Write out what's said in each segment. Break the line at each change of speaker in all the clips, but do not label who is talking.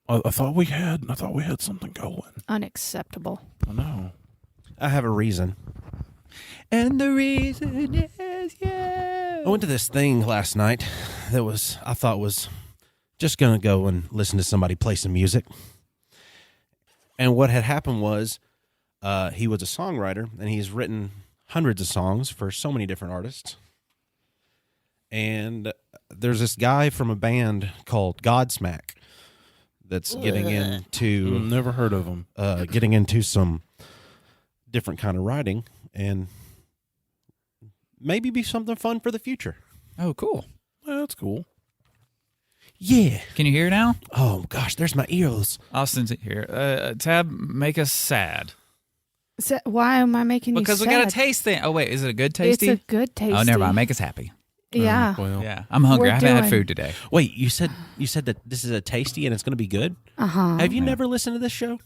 I thought we had something going.
Unacceptable.
I know.
I have a reason.
And the reason is you.
I went to this thing last night that I thought was just going to go and listen to somebody play some music. And what had happened was he was a songwriter, and he's written hundreds of songs for so many different artists. And there's this guy from a band called Godsmack that's getting into...
Never heard of him.
Getting into some different kind of writing and maybe be something fun for the future.
Oh, cool.
Yeah, that's cool.
Yeah.
Can you hear now?
Oh, gosh, there's my ears.
Austin's here. Tab, make us sad.
Why am I making you sad?
Because we got a taste thing. Oh, wait, is it a good tasty?
It's a good tasty.
Oh, never mind. Make us happy.
Yeah.
Well,
Yeah, I'm hungry.
We're
I haven't had
doing-
food today.
Wait, you said that this is a tasty and it's going to be good?
Uh-huh.
Have you never listened to this show?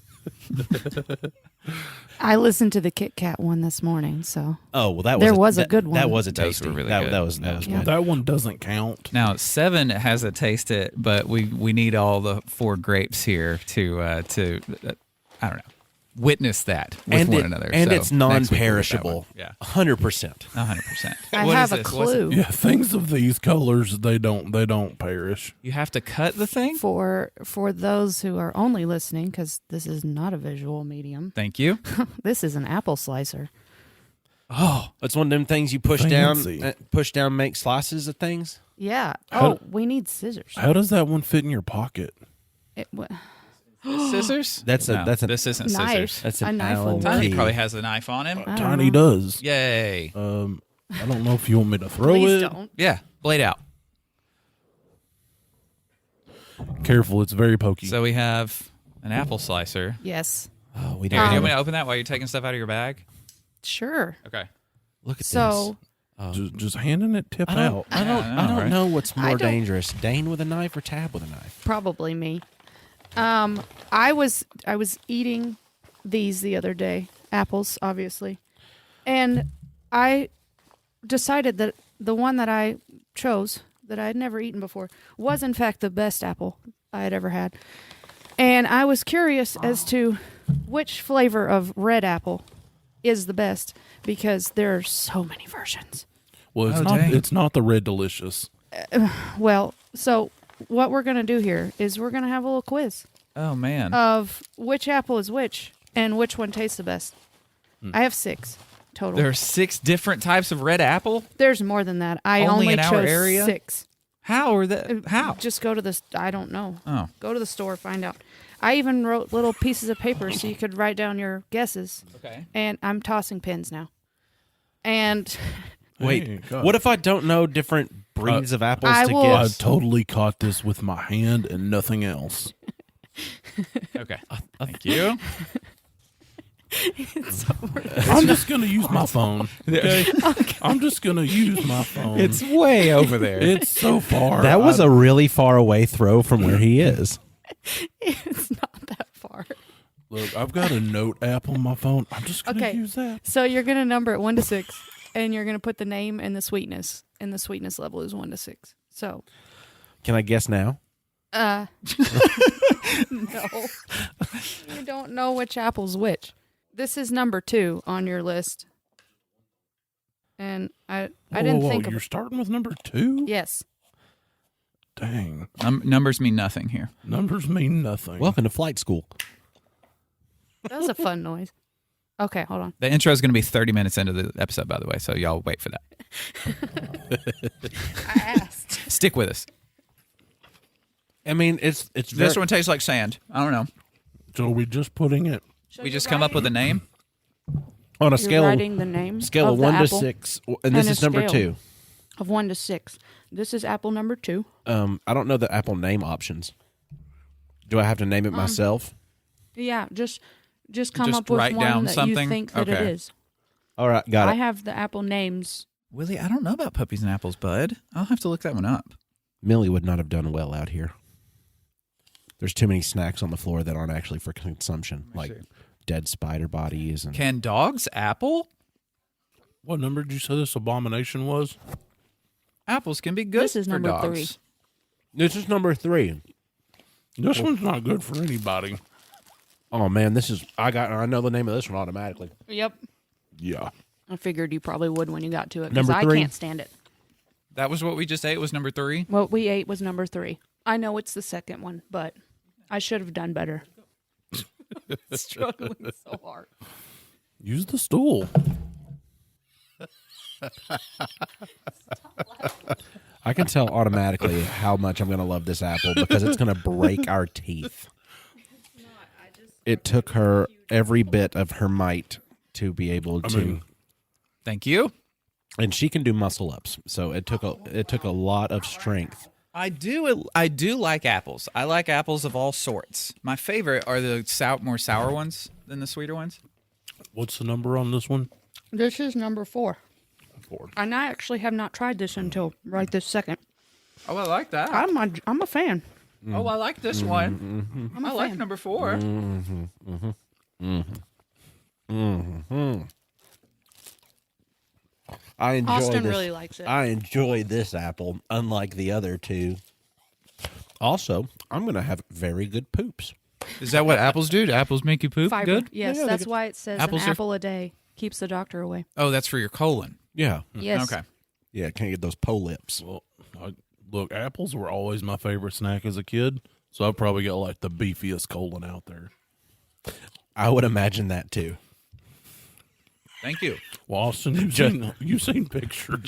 I listened to the Kit Kat one this morning, so.
Oh, well, that
There
was
was a good one.
That was a
Those
tasty.
were really
that,
good.
that was
Yeah.
good.
that one doesn't count.
Now, 7 has a taste it, but we need all the 4 grapes here to I don't know, witness that with one another.
And
So,
it's
next week we'll get that
non-perishable.
one. Yeah,
100%.
100%.
I
What
have
is
a
this? What's it?
clue
Yeah, things of these colors, they don't perish.
You have to cut the thing?
for those who are only listening, because this is not a visual medium.
Thank you.
This is an apple slicer.
Oh,
It's one of them things you
Fancy.
push down, make slices of things.
Yeah.
How-
Oh, we need scissors.
How does that one fit in your pocket?
scissors?
That's a-
No,
that's a-
this isn't
Knife.
scissors.
That's an
A knife will
Allen
work.
Tiny
key.
probably has a knife on him.
I don't
Tiny
know.
does.
Yay.
I don't know if you want me to throw
Please
it.
don't.
Yeah, blade out.
Careful, it's very pokey.
So we have an apple slicer.
Yes.
Oh, we
Here, do you
don't.
want me to open that while you're taking stuff out of your bag?
Sure.
Okay.
Look at
So
just handing it tip
this.
out.
I
know,
don't
right?
know what's
I
more
don't-
dangerous, Dane with a knife or Tab with a knife.
probably me. I was eating these the other day, apples, obviously, and I decided that the one that I chose that I had never eaten before was in fact the best apple I had ever had, and I was curious as to which flavor of red apple is the best because there are so many versions.
Well,
Oh, dang.
it's not the Red Delicious.
Well, so what we're going to do here is we're going to have a little quiz
Oh, man.
of which apple is which and which one tastes the best. I have 6 total.
There are 6 different types of red apple?
There's more than that. I
Only
only
in our
chose
area?
6.
How are that? How?
Just go to the. I don't know.
Oh.
Go to the store, find out. I even wrote little pieces of paper so you could write down your guesses.
Okay.
And I'm tossing pins now. And
Wait,
Hey, God.
what if I don't know different breeds of apples
I
to
will-
I
guess?
totally caught this with my hand and nothing else.
Okay. Thank you.
I'm just gonna use my phone. Okay? I'm just gonna use my phone.
It's way over there.
It's so far.
That was a really far away throw from where he is.
it's not that far.
Look, I've got a note app on my phone. I'm just gonna
Okay.
use that.
So you're going to number it 1 to 6, and you're going to put the name and the sweetness. And the sweetness level is 1 to 6. So,
Can I guess now?
no. You don't know which apple's which. This is number 2 on your list. And I didn't think
You're
of
starting with number 2?
Yes.
Dang.
Numbers mean nothing here.
Numbers mean nothing.
Welcome to flight school.
That was a fun noise. Okay, hold on.
The intro is going to be 30 minutes into the episode, by the way, so y'all wait for that.
I asked.
Stick with us.
I mean, it's
This one tastes like sand. I don't know.
So are we just putting it?
We just come up with a name.
on a
You're
scale
writing the name
of
the
1 to
apple
6, and this
and a
is number
scale.
2.
Of 1 to 6. This is apple number 2.
I don't know the Apple name options. Do I have to name it myself?
Yeah, just come
Just
up with
write
one
down
that
something?
you think that it
Okay.
is.
All right, got
I
it.
have the apple names.
Willie, I don't know about puppies and apples, bud. I'll have to look that one up.
Millie would not have done well out here. There's too many snacks on the floor that aren't actually for consumption, like dead spider bodies and
Can dogs apple?
What number did you say this abomination was?
Apples can be good
This is
for
number
dogs.
3.
This is number 3.
This one's not good for anybody.
Oh man, I know the name of this one automatically.
Yep.
Yeah.
I figured you probably would when you got to it because
Number
I
3.
can't stand it.
That was what we just ate. Was number 3.
What we ate was number 3. I know it's the second one, but I should have done better. Struggling so hard.
Use the stool.
I can tell automatically how much I'm going to love this apple because it's going to break our teeth. It took her every bit of her might to be able to,
Thank you.
and she can do muscle ups. So it took a lot of strength.
I do like apples. I like apples of all sorts. My favorite are the more sour ones than the sweeter ones.
What's the number on this one?
This is number 4.
4.
And I actually have not tried this until right this second.
Oh, I like that.
I'm a fan.
Oh, I like this one.
I'm a
I like
fan.
number 4.
I enjoy
Austin
this.
really likes it.
I enjoy this apple, unlike the other two. Also, I'm going to have very good poops.
Is that what apples do? Do apples make you poop
Fiber.
good?
Yes,
Yeah,
that's why it says
Apples
an
are-
apple a day keeps the doctor away.
Oh, that's for your colon.
Yeah.
Yes.
Okay.
Yeah, can't get those lips.
Well, look, apples were always my favorite snack as a kid, so I probably got like the beefiest colon out there.
I would imagine that too.
Thank you.
Well, Austin, you've seen pictures.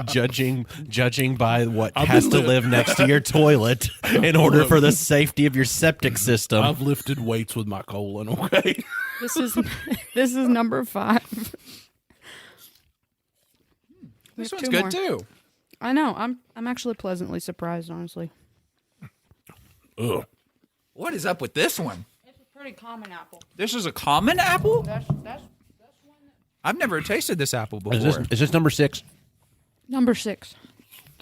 Judging by what
I've
has
been
to live next to your toilet in order for the safety of your septic system.
I've lifted weights with my colon. Okay.
This is number 5.
This
have
one's
2
good
more.
too.
I know. I'm actually pleasantly surprised, honestly.
Ugh.
What is up with this one?
It's a pretty common apple.
This is a common apple?
That's
I've never tasted this apple before.
Is this number 6?
number 6.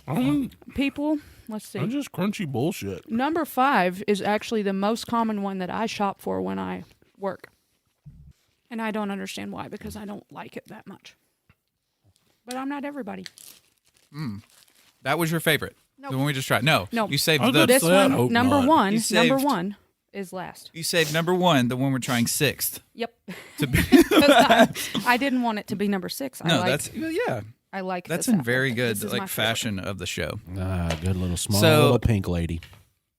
I'm
People, let's see.
just crunchy bullshit.
Number 5 is actually the most common one that I shop for when I work. And I don't understand why, because I don't like it that much. But I'm not everybody.
That was your favorite?
Nope.
The one we just tried? No.
No.
You saved
I'll
the...
go
This
So I
one,
hope
number
not.
1,
You saved-
number 1 is last.
You saved number 1, the one we're trying 6th.
Yep.
To be...
I didn't want it to be number 6.
No, that's... Yeah.
I like
That's
this
in
apple.
very good
This is my
like
favorite.
fashion of the show.
Good little small
So-
little pink lady.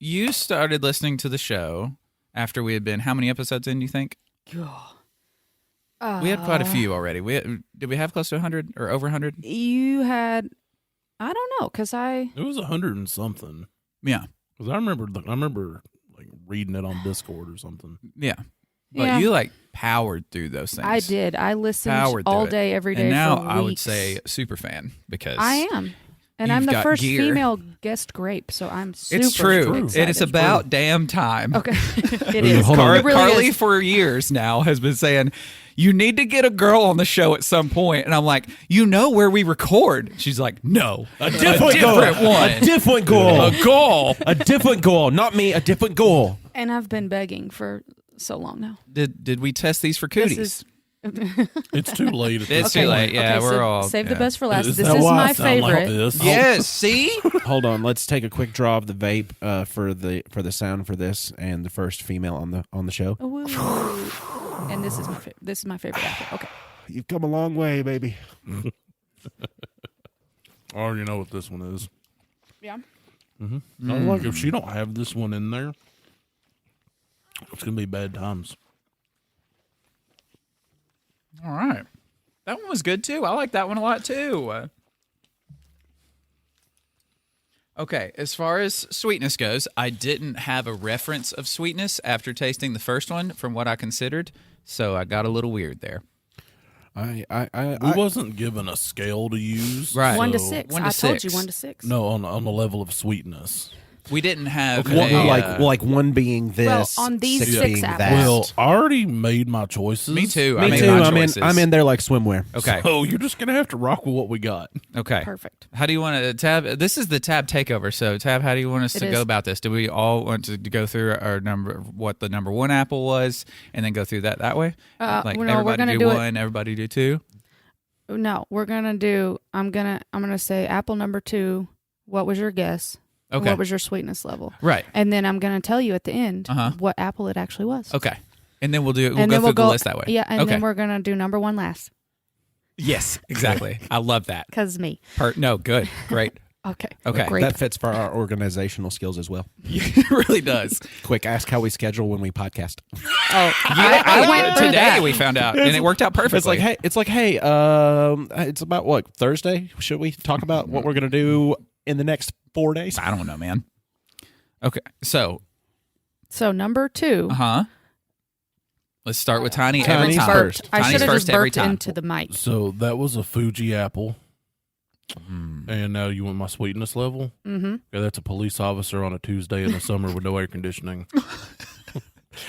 You started listening to the show after we had been how many episodes in, you think? We had quite a few already. Did we have close to 100 or over 100?
You had, I don't know, because I,
It was 100 and something.
Yeah.
Because I remember like reading it on Discord or something.
Yeah. But
Yeah.
you like powered through those things.
I did. I listened
Powered through
all
it.
day, every day
And now
for
I would
weeks.
say super fan because
I am. And
you've
I'm the
got
first
gear.
female guest grape, so I'm super
it's true.
excited.
And it's about damn time.
Okay. It is.
Hold on.
It really
Carly
is.
for years now has been saying, you need to get a girl on the show at some point. And I'm like, you know where we record? She's like, no. A different one.
A different goal.
A goal.
A different goal. Not me, a different goal.
And I've been begging for so long now.
Did we test these for
This
cooties?
is
It's too late. At
It's
this
too
point.
late. Yeah,
okay,
we're
so
all.
save
yeah.
the best for last.
Is
This
that
is
why I
my
sound like
favorite.
this?
Yes, see?
Hold on, let's take a quick draw of the vape for the sound for this and the first female on the show.
Ooh. And this is my favorite apple. Okay.
You've come a long way, baby.
I already know what this one is.
Yeah.
I'm like, if she don't have this one in there, it's gonna be bad times.
All right. That one was good too. I like that one a lot too. Okay, as far as sweetness goes, I didn't have a reference of sweetness after tasting the first one from what I considered, so I got a little weird there.
We wasn't given a scale to use.
Right.
1 to
so-
6.
1 to
I told you
6.
1 to 6.
No, on the level of sweetness.
We didn't have
One,
a,
like one being this,
Well, on these
6
six
being
apples.
that.
Well, I already made my choices.
me too. I
Me
made
too.
my
I'm
choices.
in there like swimwear.
Okay.
So you're just gonna have to rock with what we got.
Okay.
Perfect.
How do you want to tab? This is the tab takeover. So tab, how do you want us
It
to
is.
go about this? Do we all want to go through our what the number 1 apple was, and then go through that way? Like
no, we're
everybody
gonna
do
do it-
1, everybody do 2.
No, we're gonna do. I'm gonna say apple number 2. What was your guess?
Okay.
What was your sweetness level?
Right.
And then I'm going to tell you at the end
Uh-huh.
what apple it actually was.
Okay. And then we'll go
And then
through the list that way.
Yeah, and
okay.
then we're going to do number one last.
Yes, exactly. I love that.
Because me.
No, good. Great.
Okay.
Okay.
Great.
That fits for our organizational skills as well.
It really does.
Quick, ask how we schedule when we podcast.
Oh, I went through
Today
that.
we found out, and it worked out perfectly.
It's like, hey, it's about what, Thursday? Should we talk about what we're gonna do in the next 4 days?
I don't know, man. Okay, so
number two.
let's start with Tiny every
Tiny's
time.
first.
I
Tiny's
should have
first
just
every
burped
time.
into the mic.
So that was a Fuji apple. And now you want my sweetness level?
Mm-hmm.
Yeah, that's a police officer on a Tuesday in the summer with no air conditioning.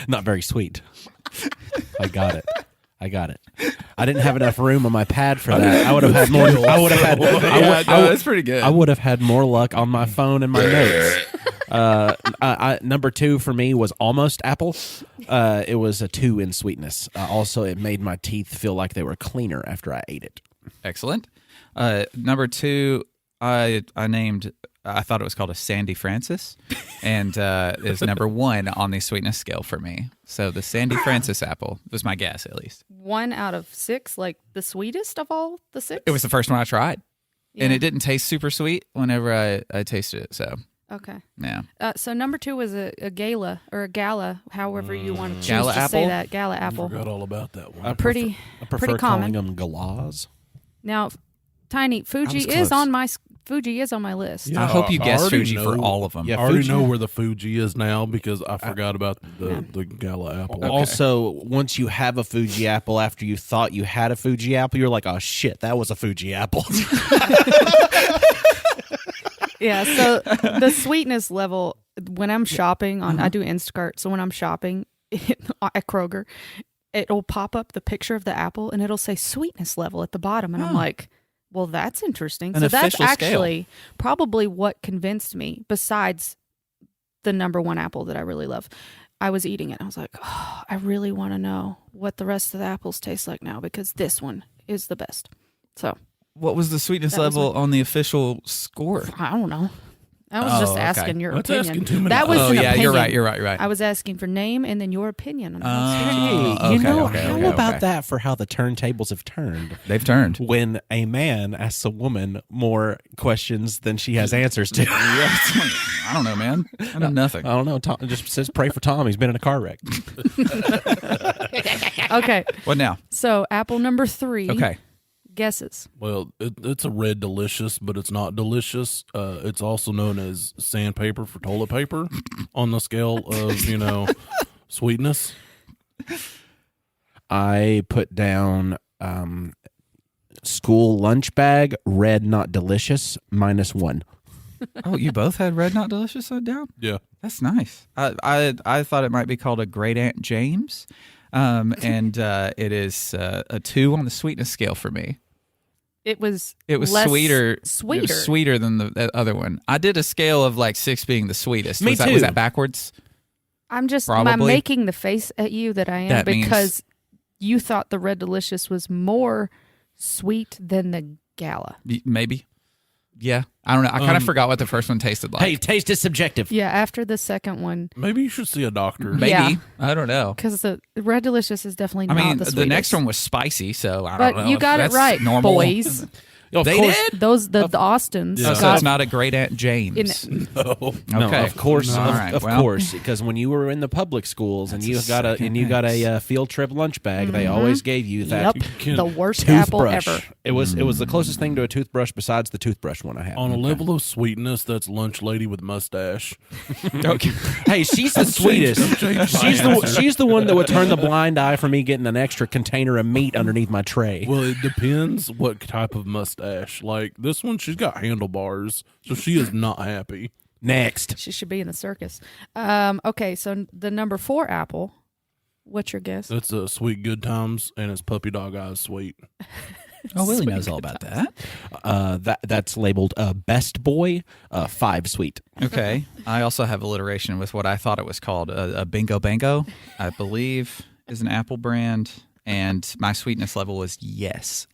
Not very sweet. I got it. I didn't have enough room on my pad for that. I would have had more. I would have had.
That's pretty good.
I would have had more luck on my phone and my notes. Number two for me was almost apple. It was a 2 in sweetness. Also, it made my teeth feel like they were cleaner after I ate it.
Excellent. Number two, I thought it was called a Sandy Francis, and is number 1 on the sweetness scale for me. So the Sandy Francis apple was my guess, at least.
1 out of 6, like the sweetest of all the 6?
It was the first one I tried, and
Yeah.
it didn't taste super sweet whenever I tasted it. So
Okay.
yeah,
So number 2 was a gala, or a gala, however you want to choose
Gala
to say
apple?
that. Gala apple.
Forgot all about that one.
I
Pretty
prefer
pretty
calling
common.
them galas.
Now, Tiny, Fuji
close.
is on my list.
Yeah.
I hope you
I
guessed
already
Fuji for
know-
all of them.
Yeah,
I already
Fuji-
know where the Fuji is now because I forgot about the Gala apple.
Also, once you have a Fuji apple after you thought you had a Fuji apple, you're like, oh shit, that was a Fuji apple.
Yeah, so the sweetness level, when I'm shopping on, I do Instacart, so when I'm shopping at Kroger, it'll pop up the picture of the apple and it'll say sweetness level at the bottom. And I'm like, well, that's interesting.
An
So that's
official scale.
actually probably what convinced me, besides the number 1 apple that I really love. I was eating it. I was like, oh, I really want to know what the rest of the apples taste like now because this one is the best. So
What was the sweetness
That was
level on the official score?
I don't know. I was
Oh,
just
okay.
asking your
That's
opinion.
asking too many
That was
Oh
an
yeah,
opinion.
you're right.
I was asking for name and then your opinion on
Oh,
Hey, you
okay,
know,
okay,
how
okay,
about
okay.
that for how the turntables have turned?
They've turned.
When a man asks a woman more questions than she has answers to.
I don't know, man. I know nothing.
I don't know. Tom just says pray for Tom. He's been in a car wreck.
Okay,
What now?
so apple number 3.
Okay.
Guesses.
Well, it's a red delicious, but it's not delicious. It's also known as sandpaper for toilet paper on the scale of, sweetness.
I put down school lunch bag, red, not delicious, -1.
Oh, you both had red not delicious down?
Yeah.
That's nice. I thought it might be called a Great Aunt James, and it is a 2 on the sweetness scale for me.
It was
sweeter.
less
It was sweeter than the other one. I did a scale of like 6 being the sweetest.
Me
Was
too.
that backwards?
I'm
Probably.
making the face at you that I am
That means-
because you thought the red delicious was more sweet than the gala.
Maybe. Yeah. I don't know. I kind of forgot what the first one tasted like.
Hey, taste is subjective.
Yeah, after the second one,
Maybe you should see a doctor.
Maybe.
Yeah.
I don't know.
because the red delicious is definitely
I
not
mean,
the
the
sweetest.
next one was spicy, so I
But
don't know.
you
if
got it
that's
right,
normal.
boys.
Of
They
course,
did?
Those the Austins
Yeah.
So
got
it's not a Great Aunt James.
No.
No,
Okay.
of course,
All right,
of
well.
course, because when you were in the public schools and
That's
you
a
got a
second
field trip lunch bag, they always gave you that
Yep,
can-
the worst apple
toothbrush.
ever.
It was the closest thing to a toothbrush besides the toothbrush one I had.
On a level of sweetness, that's lunch lady with mustache.
Okay.
Hey, she's the sweetest. She's the one that would turn the blind eye for me getting an extra container of meat underneath my tray.
Well, it depends what type of mustache. Like this one, she's got handlebars, so she is not happy.
Next,
She should be in the circus. Okay, so the number 4 apple. What's your guess?
That's a sweet good times, and it's puppy dog eyes sweet.
Oh, Willie knows all about that.
that's labeled Best Boy 5 sweet.
Okay. I also have alliteration with what I thought it was called a Bingo Bango, I believe is an Apple brand, and my sweetness level was yes.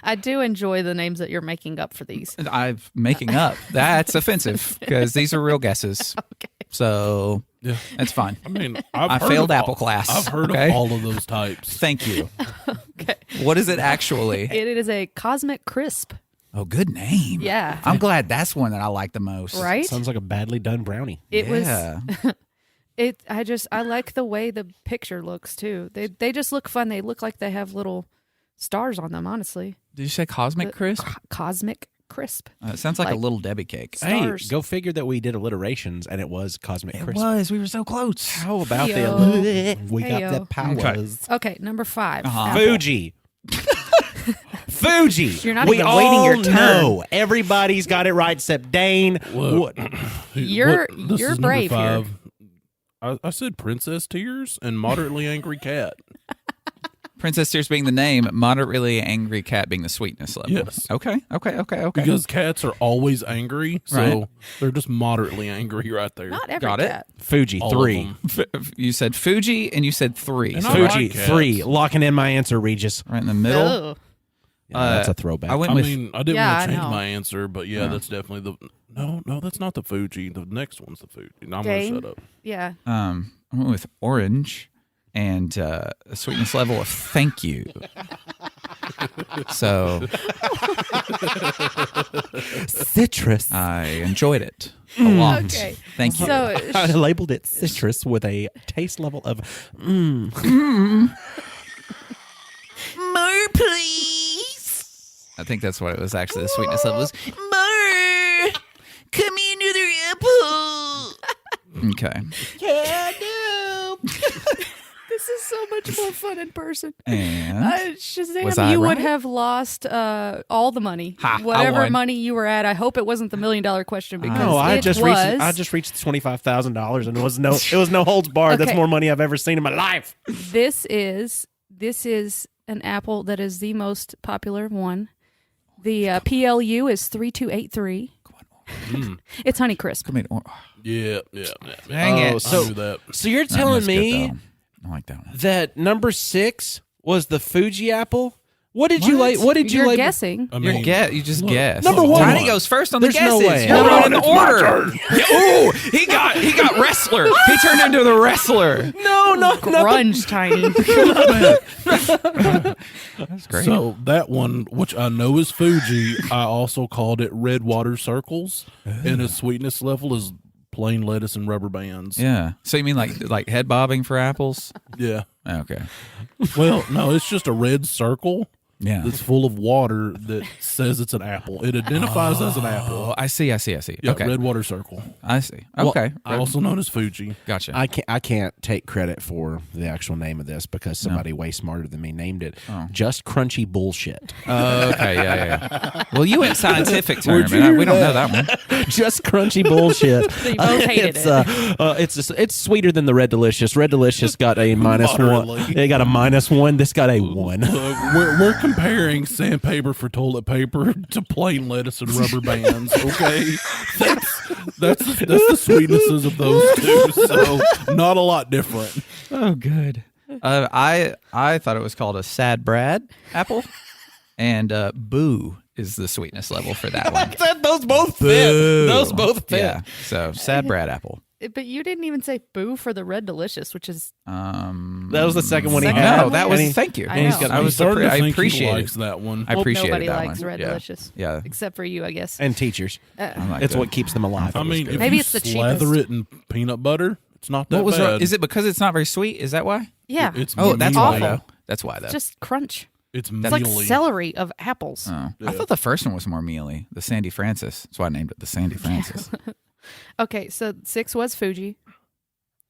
I do enjoy the names that you're making up for these.
I'm making up. That's offensive because these are real guesses.
Okay.
So
Yeah.
that's fine.
I mean,
I failed apple class.
I've heard
okay?
of all of those types.
Thank you.
Okay.
What is it actually?
It is a Cosmic Crisp.
Oh, good name.
Yeah.
I'm glad that's one that I like the most.
Right?
Sounds like a badly done brownie.
It
Yeah.
was. I like the way the picture looks too. They just look fun. They look like they have little stars on them. Honestly,
Did you say Cosmic Crisp?
Cosmic Crisp.
It sounds like a
Like-
little Debbie cake.
Stars.
Hey, go figure that we did alliterations and it was Cosmic
It
Crisp.
was. We were so close.
How about
Heyo.
the we got
Heyo.
the powers?
Okay, number 5.
Uh-huh.
Apple.
Fuji. Fuji.
You're not
we
even
all
waiting your turn.
know. Everybody's got it right except Dane.
Look,
What?
You're
this is
brave
number
here.
5. I said Princess Tears and Moderately Angry Cat.
Princess Tears being the name, moderately angry cat being the sweetness level.
Yes.
Okay.
Because cats are always angry, so
Right.
they're just moderately angry right there.
Not every
Got it.
cat.
Fuji
All of
3.
them.
You said Fuji and you said 3.
And
So
I
right,
like
Fuji
cats.
3. Locking in my answer, Regis.
right in the middle.
Ugh.
Yeah, that's a throwback.
I went
I
with
mean, I didn't
Yeah,
want
I
to change
know.
my answer, but yeah, that's definitely the no, that's not the Fuji. The next one's the Fuji. I'm
Dane?
gonna shut up.
Yeah.
I went with orange and a sweetness level of thank you. So
citrus.
I enjoyed it a lot.
Okay.
Thank you.
So
I labeled it citrus with a taste level of
More, please. I think that's what it was actually. The sweetness level was more. Come me another apple. Okay.
this is so much more fun in person.
And
Shazam,
Was I
you would
right?
have lost all the money.
Ha, I
Whatever
won.
money you were at. I hope it wasn't the $1 million question because
No, I
it
just
was.
reached $25,000 and it was no holds barred. That's
Okay.
more money I've ever seen in my life.
This is an apple that is the most popular one. The PLU is 3283. It's Honey Crisp.
come in.
Yeah.
Dang it.
I knew that.
So you're
That
telling
one's good,
me
though. I like that one.
that number 6 was the Fuji apple? What did you like? What did you
You're
label?
guessing.
I
You
mean,
just guess.
Number one.
Tiny goes first on the
There's no
guesses.
way.
You're
Hold
going in order. Ooh, he got wrestler. He turned into the wrestler.
No,
Grunge Tiny.
That's great.
So that one, which I know is Fuji, I also called it Red Water Circles, and its sweetness level is plain lettuce and rubber bands.
Yeah. So you mean like head bobbing for apples?
Yeah.
Okay.
Well, no, it's just a red circle
Yeah.
that's full of water that says it's an apple. It identifies as an apple.
Oh, I see.
Yeah,
Okay.
Red Water Circle,
I see.
Well,
Okay.
also known as Fuji.
Gotcha.
I can't take credit for the actual name of this because somebody way smarter than me named it. Just crunchy bullshit.
Okay. Yeah. Well, you went scientific term,
Where'd you
and
hear
we don't know
that?
that one.
Just crunchy bullshit.
They both hated
It's sweeter than the Red Delicious. Red Delicious got a -1.
Moderately.
They got a -1. This got a 1.
We're comparing sandpaper for toilet paper to plain lettuce and rubber bands. Okay, that's the sweetnesses of those two. So not a lot different.
Oh, good. I thought it was called a Sad Brad apple, and Boo is the sweetness level for that one.
Those both fit.
Boo.
Those both fit.
Yeah. So Sad Brad apple.
But you didn't even say boo for the Red Delicious, which is
That was the second one he
Second
had.
one?
No, that was
And he-
thank you.
I know.
I was
starting to
I
think he
appreciate
likes
it.
that one.
I appreciated
nobody
that
likes
one.
Red
Yeah.
Delicious.
Yeah.
except for you, I guess.
and teachers.
I like
It's
that.
what keeps them alive.
I mean, if
Maybe
you
it's the
slather
cheapest.
it in peanut butter, it's not that
What was
bad.
wrong? Is it because it's not very sweet? Is that why?
Yeah,
It's
Oh, that's
mealy.
why though. That's why though.
just crunch.
It's
It's like
mealy.
celery of apples.
Oh.
Yeah.
I thought the first one was more mealy. The Sandy Francis. That's why I named it the Sandy Francis.
Okay, so 6 was Fuji.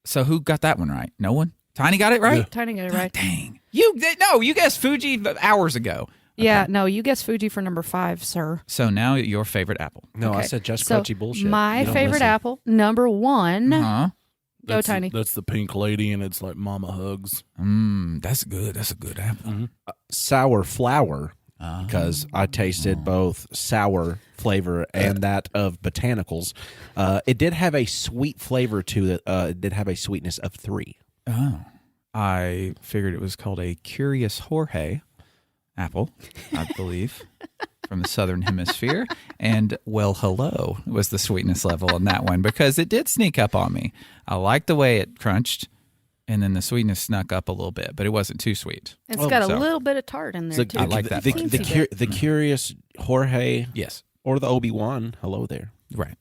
So who got that one right? No one. Tiny got it right.
Yeah.
Tiny got it right.
Dang. You guessed Fuji hours ago.
Yeah, no, you guessed Fuji for number 5, sir.
So now your favorite apple.
No, I
Okay.
said just
So,
crunchy bullshit.
My
You don't
favorite
listen.
apple, number 1.
Huh?
Go
That's
Tiny.
That's the pink lady, and it's like Mama Hugs.
That's good. That's a good apple.
Sour flower because I tasted both sour flavor and that of botanicals. It did have a sweet flavor to it. It did have a sweetness of 3.
Oh. I figured it was called a Curious Jorge, apple, I believe, from the southern hemisphere. And, well, hello was the sweetness level on that one because it did sneak up on me. I liked the way it crunched, and then the sweetness snuck up a little bit, but it wasn't too sweet.
It's got a little bit of tart in there, too.
I like that part.
The curious Jorge
Yes.
or the Obi-Wan. Hello there.
Right.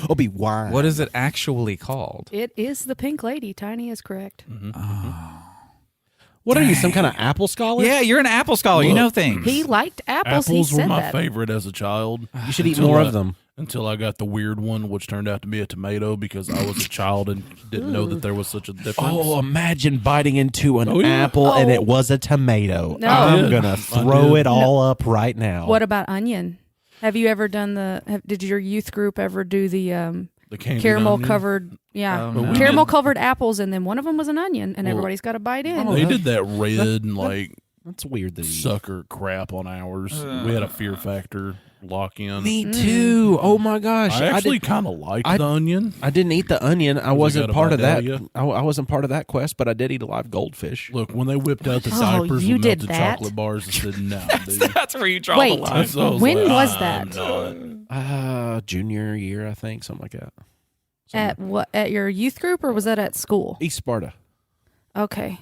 Obi-Wan.
What is it actually called?
It is the Pink Lady. Tiny is correct.
What are you, some kind of apple scholar?
Yeah, you're an apple scholar. You know things.
He liked apples. He
Apples were
said
my
that.
favorite as a child.
You should eat more of them.
Until I got the weird one, which turned out to be a tomato because I was a child and didn't know that there was such a difference.
Oh, imagine biting into an
Oh, yeah.
apple and it was a tomato.
No.
I'm going to
I
throw
did.
it all up right now.
What about onion? Have you ever done did your youth group ever do the
candied
caramel
onion.
covered,
Oh, no.
caramel covered apples, and then one of them was an onion, and everybody's got to bite in.
They did that red and like
That's weird that
sucker crap on ours. We had a Fear Factor lock in.
Me too. Oh my gosh.
I actually kind of liked the onion.
I didn't eat the onion. I wasn't
got a
part of that.
Vidalia?
I wasn't part of that quest, but I did eat a live goldfish.
Look, when they whipped out the
Oh,
diapers
you
with
did
melted
that?
chocolate bars, I said, no, dude.
That's where you draw
Wait.
the line.
So I
When
like,
was
I'm
that?
not.
Junior year, I think, something like that.
At what? At your youth group, or was that at school?
East Sparta.
Okay.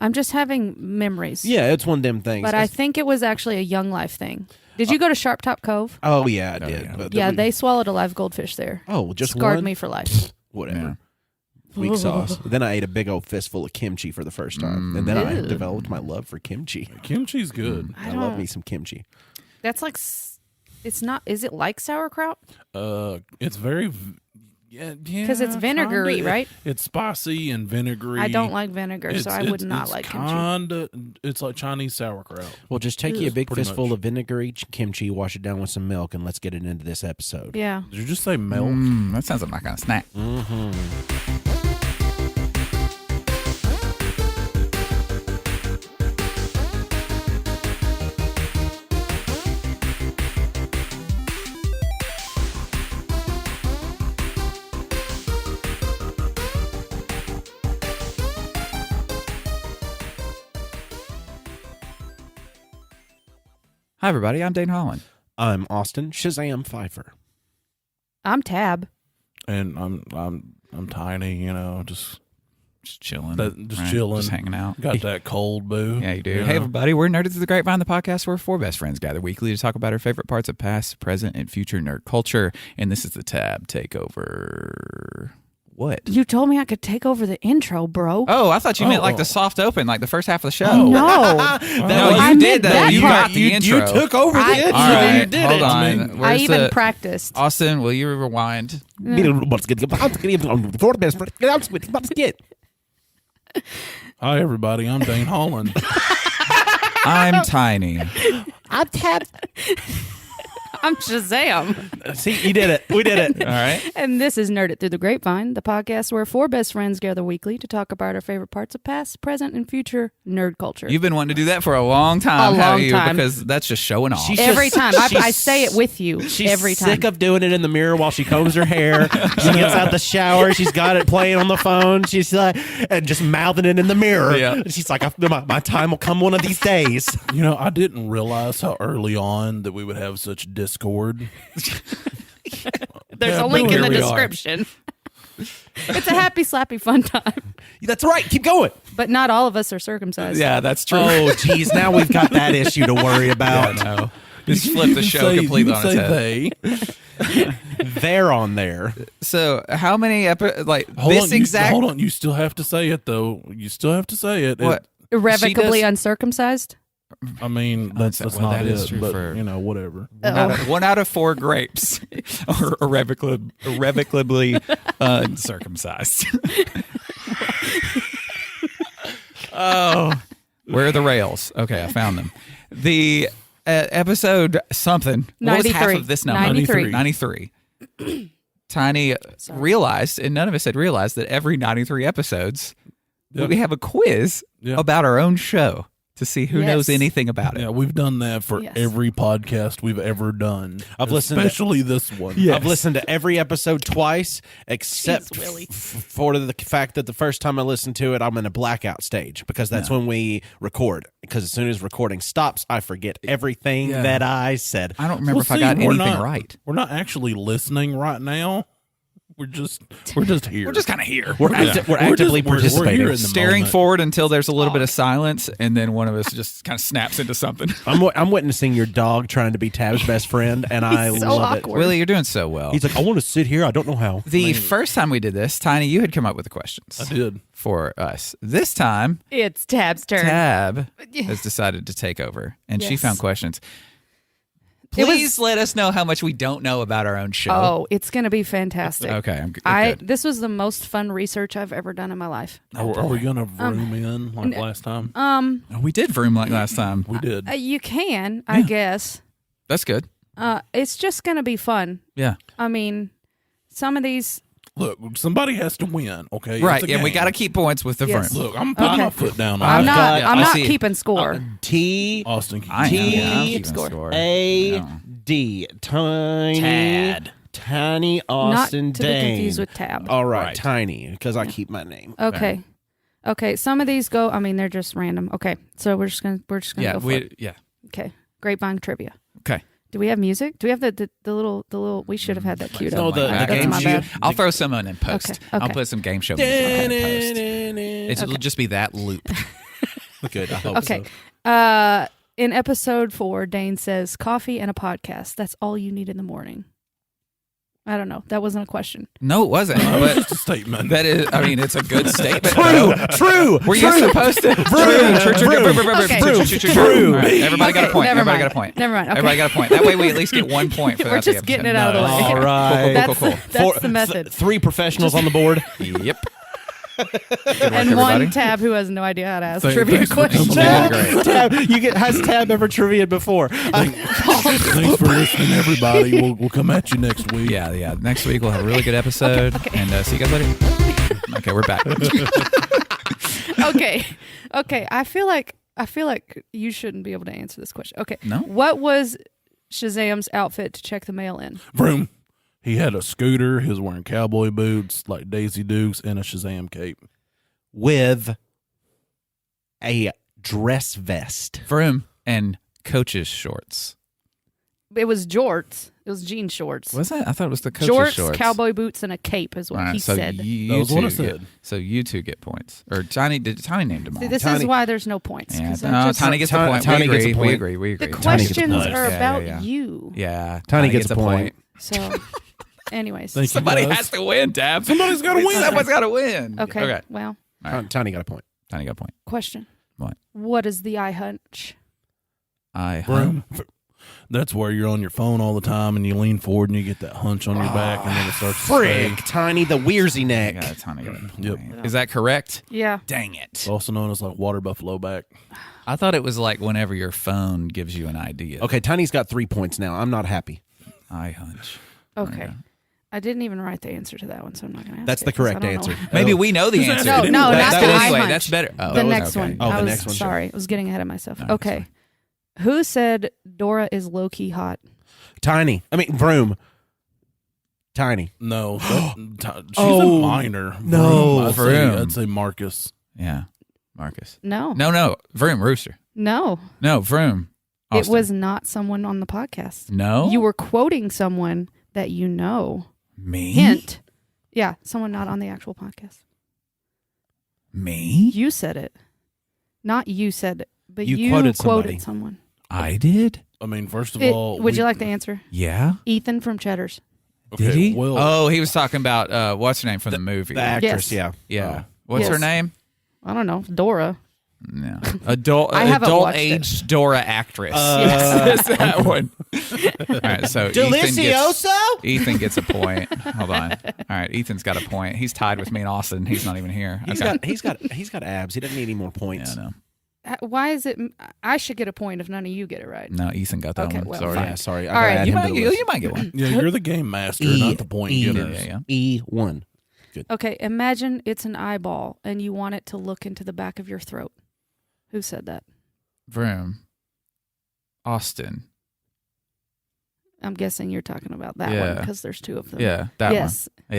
I'm just having memories.
Yeah, it's one of them things.
But I think it was actually a Young Life thing. Did you go to Sharp Top Cove?
Oh yeah, I did.
yeah.
But
Yeah, they swallowed a live goldfish there.
Oh, just
Scarred
one?
me for life.
Whatever. Weak sauce. Then I ate a big old fistful of kimchi for the first time, and then I
Ew.
developed my love for kimchi.
Kimchi's good.
I love me some kimchi.
That's like, it's not. Is it like sauerkraut?
It's very, yeah,
Because it's vinegary,
kinda.
right?
It's spicy and vinegary.
I don't like vinegar, so I would not like kimchi.
Kinda, it's like Chinese sauerkraut.
Well, just take you a big
pretty
fistful
much.
of vinegary kimchi, wash it down with some milk, and let's get it into this episode.
Yeah.
Did you just say milk?
That sounds like my kind of snack. Hi, everybody. I'm Dane Holland.
I'm Austin Shazam Pfeiffer.
I'm Tab.
And I'm tiny, just
Just chilling.
chilling,
Just hanging out.
Got that cold, boo.
Yeah, you do.
know?
Hey, everybody. We're Nerded to the Grapevine, the podcast where four best friends gather weekly to talk about our favorite parts of past, present, and future nerd culture. And this is the Tab Takeover. What?
You told me I could take over the intro, bro.
Oh, I thought you meant like the soft open, like the first half of the show.
No.
No,
I
you
meant
did that.
that
You
part.
got the intro.
You took over the
I-
intro.
All right,
You did
hold
it.
on.
I
Where's
even
the-
practiced.
Austin, will you rewind?
Hi, everybody. I'm Dane Holland.
I'm tiny.
I'm Tab.
I'm Shazam.
See, you did it. We did it.
All right.
And this is Nerd It Through the Grapevine, the podcast where four best friends gather weekly to talk about our favorite parts of past, present, and future nerd culture.
You've been wanting to do that for a long time,
A
haven't
long
you?
time.
Because that's just showing off.
She's
Every
just-
time. I
she's-
say it with you.
She's
every time.
sick of doing it in the mirror while she combs her hair. She gets out the shower. She's got it playing on the phone. She's like, and just mouthing it in the mirror.
Yeah.
She's like, my time will come one of these days.
I didn't realize how early on that we would have such discord.
There's
Yeah,
a link
but
in the
here we are.
description. It's a happy, slappy, fun time.
That's right. Keep going.
But not all of us are circumcised.
Yeah, that's true.
Oh, geez. Now we've got that issue to worry about.
No. Just flip the show completely on its head.
They.
They're on there.
So, how many
Hold
this
on,
exact?
hold on. You still have to say it, though. You still have to say it.
What?
Irrevocably
She does-
uncircumcised?
I mean, that's
well,
not
that
it.
is true
But,
for-
whatever.
One out of four grapes are irrevocably uncircumcised. Oh, where are the rails? Okay, I found them. The episode something. What was half
93.
of this number?
93.
93. Tiny realized, and none of us had realized that every 93 episodes, we have a quiz
Yeah.
about our own show. to see who
Yes.
knows anything about it.
Yeah, we've done that for
Yes.
every podcast we've ever done.
I've listened to-
especially this one.
I've listened to every episode twice, except
Jeez, Willie.
for the fact that the first time I listened to it, I'm in a blackout stage because that's when we record. Because as soon as recording stops, I forget everything
Yeah.
that I said.
I don't remember
Well,
if I
see,
got
we're
anything
not-
right.
We're not actually listening right now. We're just here.
We're just kind of here.
We're actively participating.
here in the
Staring
moment.
forward until there's a little bit of silence, and then one of us just kind of snaps into something.
I'm witnessing your dog trying to be Tab's best friend, and I
so
love it.
awkward.
Willie, you're doing so well.
He's like, I want to sit here. I don't know how.
The first time we did this, Tiny, you had come up with the questions
I did.
for us. This time,
It's Tab's turn.
Tab has decided to take over, and she
Yes.
found questions.
It was-
Please let us know how much we don't know about our own show.
Oh, it's going to be fantastic.
Okay, I'm good.
This was the most fun research I've ever done in my life.
Are we gonna vroom in like last time?
Oh, we did vroom like last time.
We did.
You can, I guess.
That's good.
It's just going to be fun.
Yeah.
I mean, some of these.
Look, somebody has to win. Okay,
Right.
It's a
Yeah, we
game.
got to keep points with the
Yes.
vroom.
Look, I'm putting
Okay.
my foot down. on
I'm
it.
not.
yeah,
I'm
I
not
see.
keeping score.
T
Austin.
I am.
T-
Yeah, I'm
Keep
keeping
score.
score.
A
No.
D Tiny
Tad.
Tiny Austin
not to be
Dane.
confused with Tab.
All right,
Right.
Tiny, because I keep my name.
Okay. Okay. Some of these go. I mean, they're just random. Okay. So we're just gonna
Yeah.
go for it.
Yeah.
Okay. Grapevine trivia.
Okay.
Do we have music? Do we have the little? We should have had that queued
No,
up.
the
That's
game
my
show.
bad.
I'll throw some in post.
Okay,
I'll
okay.
put some game show music in post. It'll just be that loop.
Good. I hope
Okay.
so.
In episode 4, Dane says, "Coffee and a podcast. That's all you need in the morning." I don't know. That wasn't a question.
No, it wasn't.
That was
But
just a statement.
that is, I mean, it's a good statement.
True.
though.
True.
Were you supposed to?
Okay.
True.
All right, everybody got a point.
Never
Everybody
mind.
got a point.
Never mind. Okay.
Everybody got a point. That way we at least get 1 point for that.
We're just getting it out of the way.
All right.
That's,
Cool.
that's the method.
3 professionals on the board.
Yep.
And one Tab who has no idea how to ask
Thank-
trivia
thanks for
questions.
coming
Great.
Tab, has Tab ever trivia before?
Thanks for listening, everybody. We'll come at you next week.
Yeah. Next week we'll have a really good episode. And see you guys later. Okay, we're back.
Okay. I feel like you shouldn't be able to answer this question. Okay.
No?
What was Shazam's outfit to check the mail in?
Vroom. He had a scooter. He was wearing cowboy boots like Daisy Dukes and a Shazam cape.
With a dress vest.
Vroom and coach's shorts.
It was jorts. It was jean shorts.
Was that? I thought it was the coach's
Jorts,
shorts.
cowboy boots, and a cape is what
All right,
he
so
said.
You
That was what I
two get-
said.
So you two get points. Or Tiny named them all.
See, this
Tiny-
is why there's no points.
Yeah,
'cause I'm
no,
just-
Tiny gets a
Tiny-
point.
Tiny
We
gets a
agree.
point.
We agree. We agree.
the
Tiny gets a
questions
point.
are
Yeah,
about
yeah.
you.
Yeah.
Tiny gets a point.
So, anyways.
Thank you,
Somebody
guys.
has to win, Dab.
Somebody's got to win.
Someone's got to win.
Okay. Well,
All right.
Tiny got a point.
Tiny got a point.
question.
What?
What is the eye hunch?
Vroom. That's where you're on your phone all the time and you lean forward and you get that hunch on your back and then it starts to
Frick,
stay.
Tiny the Weirsy neck.
Tiny got a point.
Yep.
Is that correct?
Yeah.
Dang it.
It's also known as like water buffalo back.
I thought it was like whenever your phone gives you an idea.
Okay, Tiny's got 3 points now. I'm not happy.
Eye hunch.
Okay.
Yeah.
I didn't even write the answer to that one, so I'm not going to ask
That's
it
the
'cause I
correct
don't know.
answer.
Maybe we know the
Just
answer.
ask it
No,
anyway.
not
But
the eye
anyway,
hunch.
that's better. Oh,
The next
okay.
one.
Oh, the
I was
next one, sure.
sorry. I was getting ahead of myself.
No,
okay. Who said Dora is low-key hot?
Tiny. I mean, Vroom. Tiny.
No. She's
Oh,
a minor.
no.
Vroom.
Vroom.
I'd say Marcus.
Yeah. Marcus.
No.
No. Vroom, Rooster.
No.
No, Vroom. Austin.
It was not someone on the podcast.
No?
You were quoting someone that you know.
Me?
Hint. Yeah, someone not on the actual podcast.
Me?
You said it. Not you said it, but
You
you
quoted
quoted
somebody.
someone.
I did?
I mean, first of all,
Would you like the answer?
Yeah.
Ethan from Cheddar's.
Okay,
Did he?
Well,
Oh, he was talking about what's her name from the movie.
The actress,
Yes.
Yeah.
Oh.
What's her
Yes.
name?
I don't know. Dora.
No. Adult
I haven't
adult
watched it.
aged Dora actress.
Yes.
It's that one. All right, so
Delicioso?
Ethan gets a point. Hold on. All right, Ethan's got a point. He's tied with me and Austin. He's not even here.
He's
Okay.
got abs. He doesn't need any more points.
Yeah, no.
Why is it? I should get a point if none of you get it right.
No, Ethan got that
Okay,
one.
well,
Sorry.
fine.
Yeah, sorry. I
All
gotta
right.
add
You
him
might,
to the
you
list.
might get one.
yeah, you're the game master, not the point getter.
Yeah.
E1.
Okay, imagine it's an eyeball and you want it to look into the back of your throat. Who said that?
Vroom. Austin.
I'm guessing you're talking about that
Yeah.
one because there's two of them.
Yeah, that
yes.
one.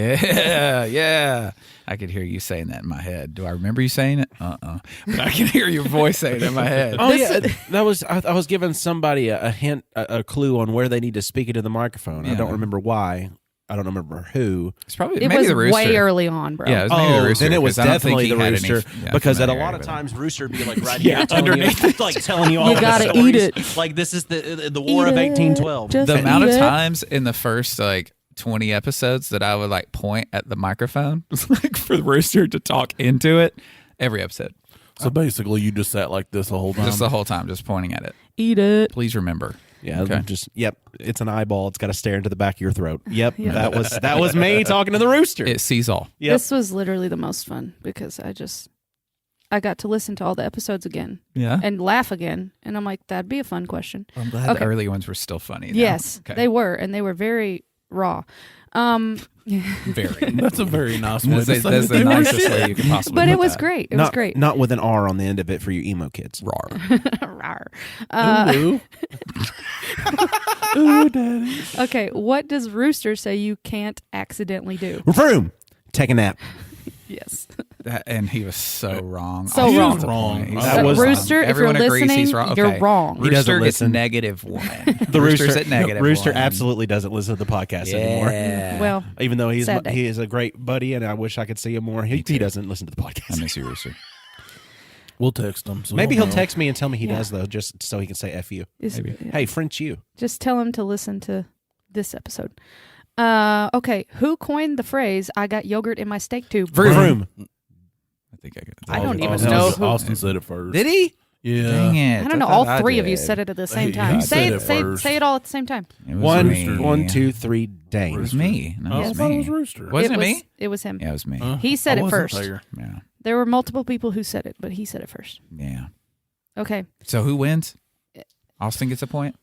Yeah. I could hear you saying that in my head. Do I remember you saying it? But I can hear your voice saying it in my head.
Oh yeah, that was I was giving somebody a hint, a clue on where they need to speak into the microphone. I
Yeah.
don't remember why. I don't remember who.
It's probably
It
maybe
was
the rooster.
way early on, bro.
Yeah, it was maybe the rooster.
Then it was
'cause I don't think
definitely
he
the
had any-
rooster
yeah,
because at a
familiarity
lot of
with it.
times rooster would be like right here underneath, like telling you all
You
the
gotta
stories.
eat it.
Like this is the War
Eat
of
it.
1812.
Just
The amount of
eat it.
times in the first like 20 episodes that I would like point at the microphone like for the rooster to talk into it every episode.
So basically, you just sat like this the whole time.
Just the whole time, just pointing at it.
Eat it.
Please remember.
Yeah,
Okay.
it's an eyeball. It's got to stare into the back of your throat. Yep,
Yeah.
that was me talking to the rooster.
It sees all.
Yep.
This was literally the most fun because I got to listen to all the episodes again
Yeah.
and laugh again. And I'm like, that'd be a fun question.
I'm glad
Okay.
the early ones were still funny. now.
Yes,
Okay.
they were. And they were very raw.
Very.
That's a very nice way to
That's
say
that's
that
the
they were
nicest
shit.
way you could possibly
but
put
it was
that.
great. It was great.
Not with an R on the end of it for you emo kids.
Rawr.
Rawr.
Ooh. Ooh, daddy.
Okay, what does Rooster say you can't accidentally do?
Vroom. Take a nap.
Yes.
And he was so wrong.
So
All
wrong.
the
Wrong.
point. He's
That
so
was-
wrong.
Rooster, if
Everyone
you're
agrees
listening,
he's wrong.
you're
Okay.
wrong.
He doesn't
Rooster gets
listen.
-1.
The
Rooster's at negative
Rooster
1.
absolutely doesn't listen to the podcast anymore.
Yeah.
Well,
Even though
Sad day.
he is a great buddy, and I wish I could see him more. He doesn't listen to the
I
podcast.
miss you, Rooster.
We'll text him. So
Maybe
we'll
he'll
know.
text me and tell me he
Yeah.
does though, just so he can say "f you."
Maybe.
Hey, French you.
just tell him to listen to this episode. Okay, who coined the phrase "I got yogurt in my steak tube"?
Vroom.
I think I could.
I don't even
Austin,
know who-
Austin said it first.
Did he?
Yeah.
Dang it.
I don't know.
thought
All three of you
did.
said it at the same
He
time.
said
Say
it
it. Say
first.
say it all at the same time.
It was me.
One, two, three.
It
Dang.
was me. No,
I
it was
thought
me.
it was Rooster.
Wasn't it
was,
me?
It was him.
Yeah, it was me.
He said
I
it
wasn't
first.
there.
Yeah.
There were multiple people who said it, but he said it first.
Yeah.
Okay.
So who wins? Austin gets a point?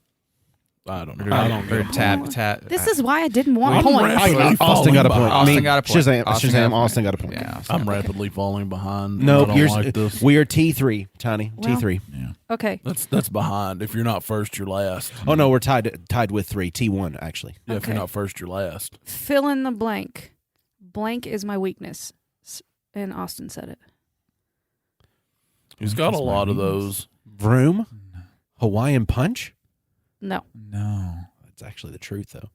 I don't know. I don't
Or
know.
Tab.
This is why I didn't want
I'm
points.
rapidly
Austin
falling
got a
behind.
point.
Austin got a point.
Shazam,
Austin
Shazam,
got a point.
Austin got a point.
Yeah, Austin
I'm
got a point.
rapidly falling behind.
No,
I don't
you're,
like this.
we are T3, Tiny.
Well-
T3.
Yeah.
Okay.
That's behind. If you're not first, you're last.
Oh no, we're tied with 3. T1 actually.
Yeah, if
Okay.
you're not first, you're last.
Fill in the blank. Blank is my weakness. And Austin said it.
He's got a
That's my
lot of
weakness.
those.
Vroom. Hawaiian punch.
No.
No.
That's actually the truth though.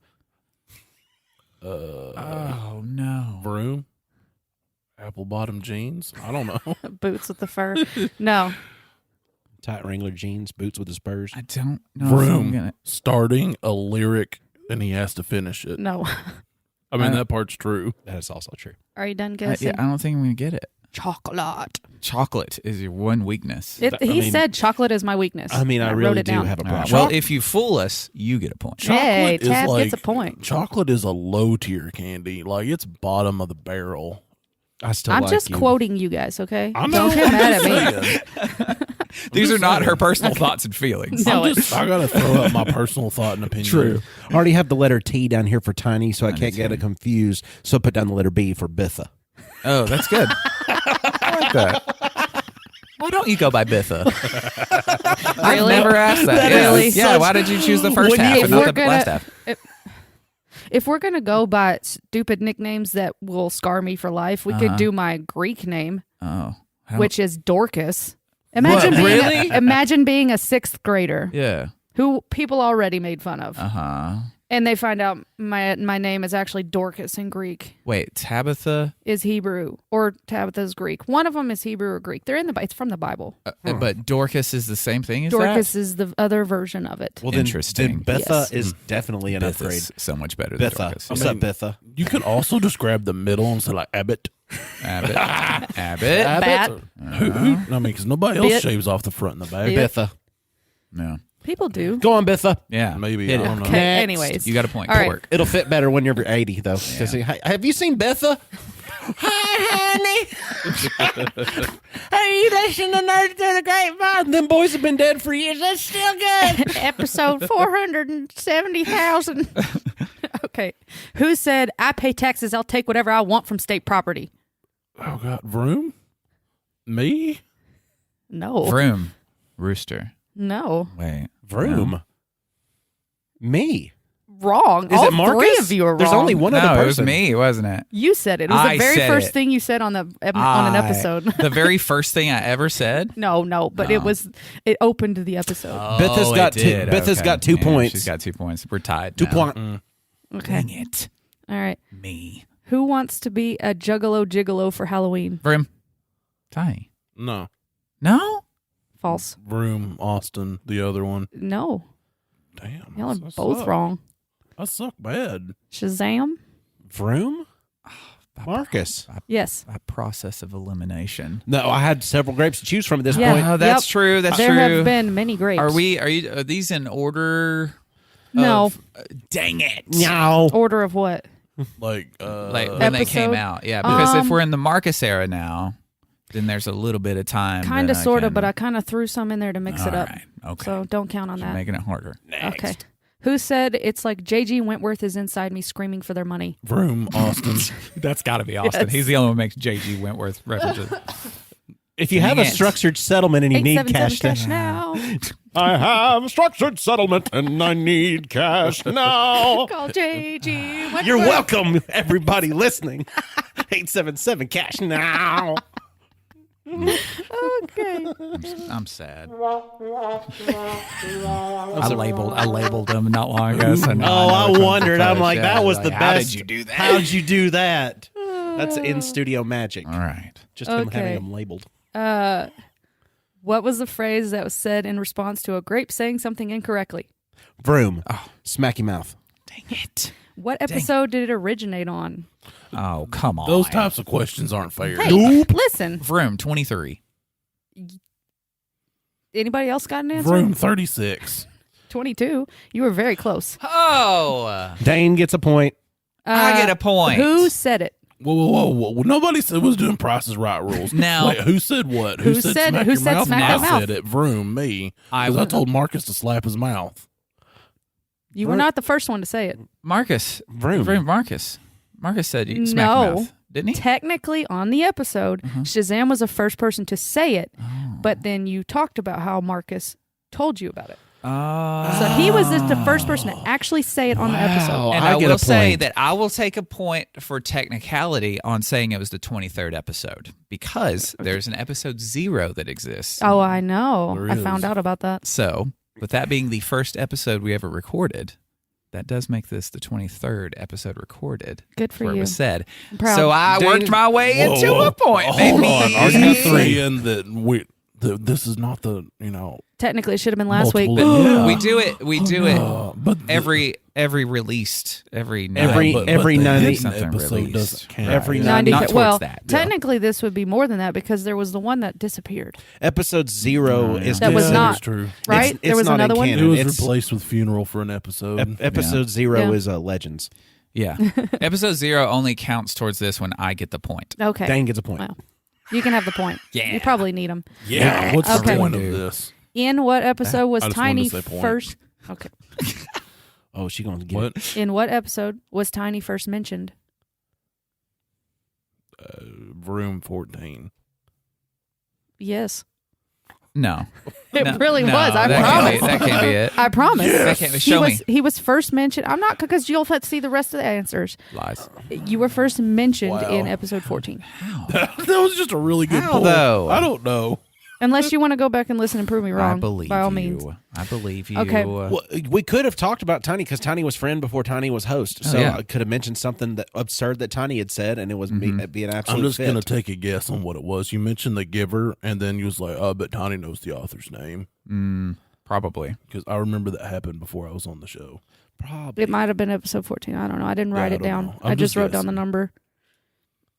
Oh, no.
Vroom. Apple bottom jeans. I don't know.
Boots with the fur. No.
Tight Wrangler jeans, boots with the spurs.
I don't know if I'm
Vroom.
gonna.
Starting a lyric and he has to finish it.
No.
I mean,
I-
that part's true.
That is also true.
Are you done guessing?
I don't think I'm gonna get it.
Chocolate.
Chocolate is your one weakness.
He
mean-
said chocolate is my weakness.
I mean, I
wrote
really
it
do
down.
have a
All right.
problem.
Well, if you fool us, you get a point.
Hey,
Chocolate is
Tab
like-
gets a point.
Chocolate is a low tier candy. Like, it's bottom of the barrel.
I still
I'm
like
just
you.
quoting you guys, okay?
I
Don't get mad at me.
me.
These are not her personal thoughts and feelings.
No,
I gotta throw out my personal thought and opinion.
True. I already have the letter T down here for tiny, so I
me
can't get
too.
it confused. So I put down the letter B for Bitha.
Oh, that's good. I like that. Why don't you go by Bitha? I've
Really?
never asked that.
That
yeah.
is
yeah.
such-
Why did you choose the first
When
half
you-
and
If
not
we're
the last half?
If we're going to go by stupid nicknames that will scar me for life, we could do my Greek name,
Oh, I don't-
which is Dorcas. Imagine being
really?
imagine being a 6th grader
yeah.
who people already made fun of.
Uh-huh.
And they find out my name is actually Dorcas in Greek,
Wait, Tabitha,
is Hebrew, or Tabitha's Greek. One of them is Hebrew or Greek. They're in it's from the Bible.
but Dorcas is the same thing as
Dorcas
that?
is the other version of it.
Well,
Interesting.
Then Bitha
Yes.
is definitely an upgrade.
Bitha's so much better than
Bitha.
Dorcas.
What's
I
up,
mean-
Bitha?
You could also just grab the middle and say like Abbott.
Abbott. Abbott.
Bat.
I mean, because nobody else
Bit.
shaves off the front and the back.
Bit.
Bitha.
No.
People do.
Go on, Bitha.
Yeah.
Maybe.
Hit
I
it.
don't know.
Okay,
Next.
anyways.
You got a point.
All
Good
right.
work.
It'll fit better when you're 80, though. 'Cause have you seen Bitha? Hi, honey. Hey, you listen to Nerds to the Grapevine. Them boys have been dead for years. That's still good.
Episode 470,000. Okay. Who said, I pay taxes, I'll take whatever I want from state property?
Oh God, Vroom? Me?
No.
Vroom. Rooster.
No.
Wait.
Vroom.
No.
Me.
Wrong.
Is
All
it Marcus?
three of you are wrong.
There's only one other
No,
person.
it was me, wasn't it?
You said it. It was
I
the very
said
first
it.
thing you said on an episode.
The very first thing I ever said.
No, but it opened the episode.
Beth has
Beth
got 2 points.
She's got 2 points. We're tied.
2
now.
points.
Okay.
Dang it.
All right.
Me.
Who wants to be a juggalo gigolo for Halloween?
Vroom. Ty.
No.
No?
False.
Vroom, Austin, the other one.
No.
Damn.
Y'all are
I
both
suck.
wrong.
I suck bad.
Shazam?
Vroom? Marcus.
Yes.
A process of elimination.
No, I had several grapes to choose from at this
Yeah.
point.
Oh, that's
Yep.
true. That's
there
true.
have been many grapes.
Are these in order?
No.
of- dang it.
No.
Order of what?
Like
When they came
Episode?
out. Yeah, because if
Um,
we're in the Marcus era now, then there's a little bit of time.
Kind of,
that I
sort of,
can-
but I kind of threw some in there to mix it
All
up.
right. Okay.
So don't count on
You're
that.
making it harder.
Okay. Who said it's like J.G. Wentworth is inside me screaming for their money?
Vroom, Austin.
That's got to be Austin.
Yes.
He's the only one who makes J.G. Wentworth references.
If you have a
Dang it.
structured settlement and you need
877
cash
now.
I have a structured settlement and I need cash now.
Call J.G. Wentworth.
You're welcome, everybody listening. 877 cash now.
Okay.
I'm sad. I labeled him not long ago. So now
Oh,
know
I
which one's
wondered.
the
I'm
first.
like,
Yeah,
that was
like,
the
how
best.
did you do that?
How'd you do that? That's in studio magic.
All right.
Just him
Okay.
having them labeled.
What was the phrase that was said in response to a grape saying something incorrectly?
Vroom. Smacky mouth.
Dang it.
What episode did it originate on?
Oh, come on.
Those types of questions aren't fair.
Hey, listen.
Vroom 23.
Anybody else got an answer?
Vroom 36.
22. You were very close.
Oh,
Dane gets a point.
I get a point.
Who said it?
Whoa. Nobody said was doing Price is Right rules.
Now-
Wait, who said what?
Who said-
smack
who
your
said
mouth?
smack
I
your mouth?
said it. Vroom, me.
I
Because I
would-
told Marcus to slap his mouth.
You were not the first one to say it.
Marcus?
Vroom.
Marcus. Marcus said you smack
No.
your mouth, didn't he?
Technically, on the episode, Shazam was the first person to say it, but then you talked about how Marcus told you about it. So he was the first person to actually say it on the episode.
Wow.
And
I
I
get
will
a
say
point.
that I will take a point for technicality on saying it was the 23rd episode because there's an episode 0 that exists.
Oh, I know.
There
I
is.
found out about that.
So, with that being the first episode we ever recorded, that does make this the 23rd episode recorded.
Good for
where
you.
it was said.
I'm proud.
So I worked my way into a point,
Hold
baby.
on. Are you saying that this is not the,
Technically, it should have been last week.
multiple- Yeah.
We do it. We do it
but
every released every night.
Every-
but
every
the
90
hidden
something
episode
released.
doesn't count.
Every
Right.
90
Not towards
well,
that.
technically, this would be more than that because there was the one that disappeared,
Episode 0 is
That was
considered-
not-
That's true.
right?
It's
there was
not in
another one.
canon.
It was
It's-
replaced with Funeral for an episode.
Episode 0
Yeah.
is Legends.
Yeah. Episode 0 only counts towards this when I get the point.
Okay.
Dane gets a point.
Well, you can have the point.
Yeah.
You probably need them.
Yeah. What's
Okay.
the point of
Dude.
this?
In what episode was
I just wanted
Tiny
to say point.
first? Okay.
Oh, she going to get
What?
it.
In what episode was Tiny first mentioned?
Room 14.
Yes.
No.
It
No,
really
no,
was. I
that
promise.
Can't be, that can't be it.
I promise.
That can't be. Show me.
He was first mentioned. I'm not because you'll have to see the rest of the answers.
Lies.
You were first mentioned
Wow.
in episode 14.
That was just a really good
How,
point.
though?
I don't know.
Unless you want to go back and listen and prove me wrong.
I believe
by all
you.
means.
I believe you.
Okay.
Well, we could have talked about Tiny because Tiny was friend before Tiny was host. So
yeah.
I could have mentioned something that absurd that Tiny had said, and it was be an absolute
I'm just
fit.
going to take a guess on what it was. You mentioned the giver, and then you was like, oh, but Tony knows the author's name.
Probably.
Because I remember that happened before I was on the show.
Probably.
It might have been episode 14. I don't know. I didn't write
I
it
don't
down.
know.
I
I'm
just
just
wrote down the
guessing.
number.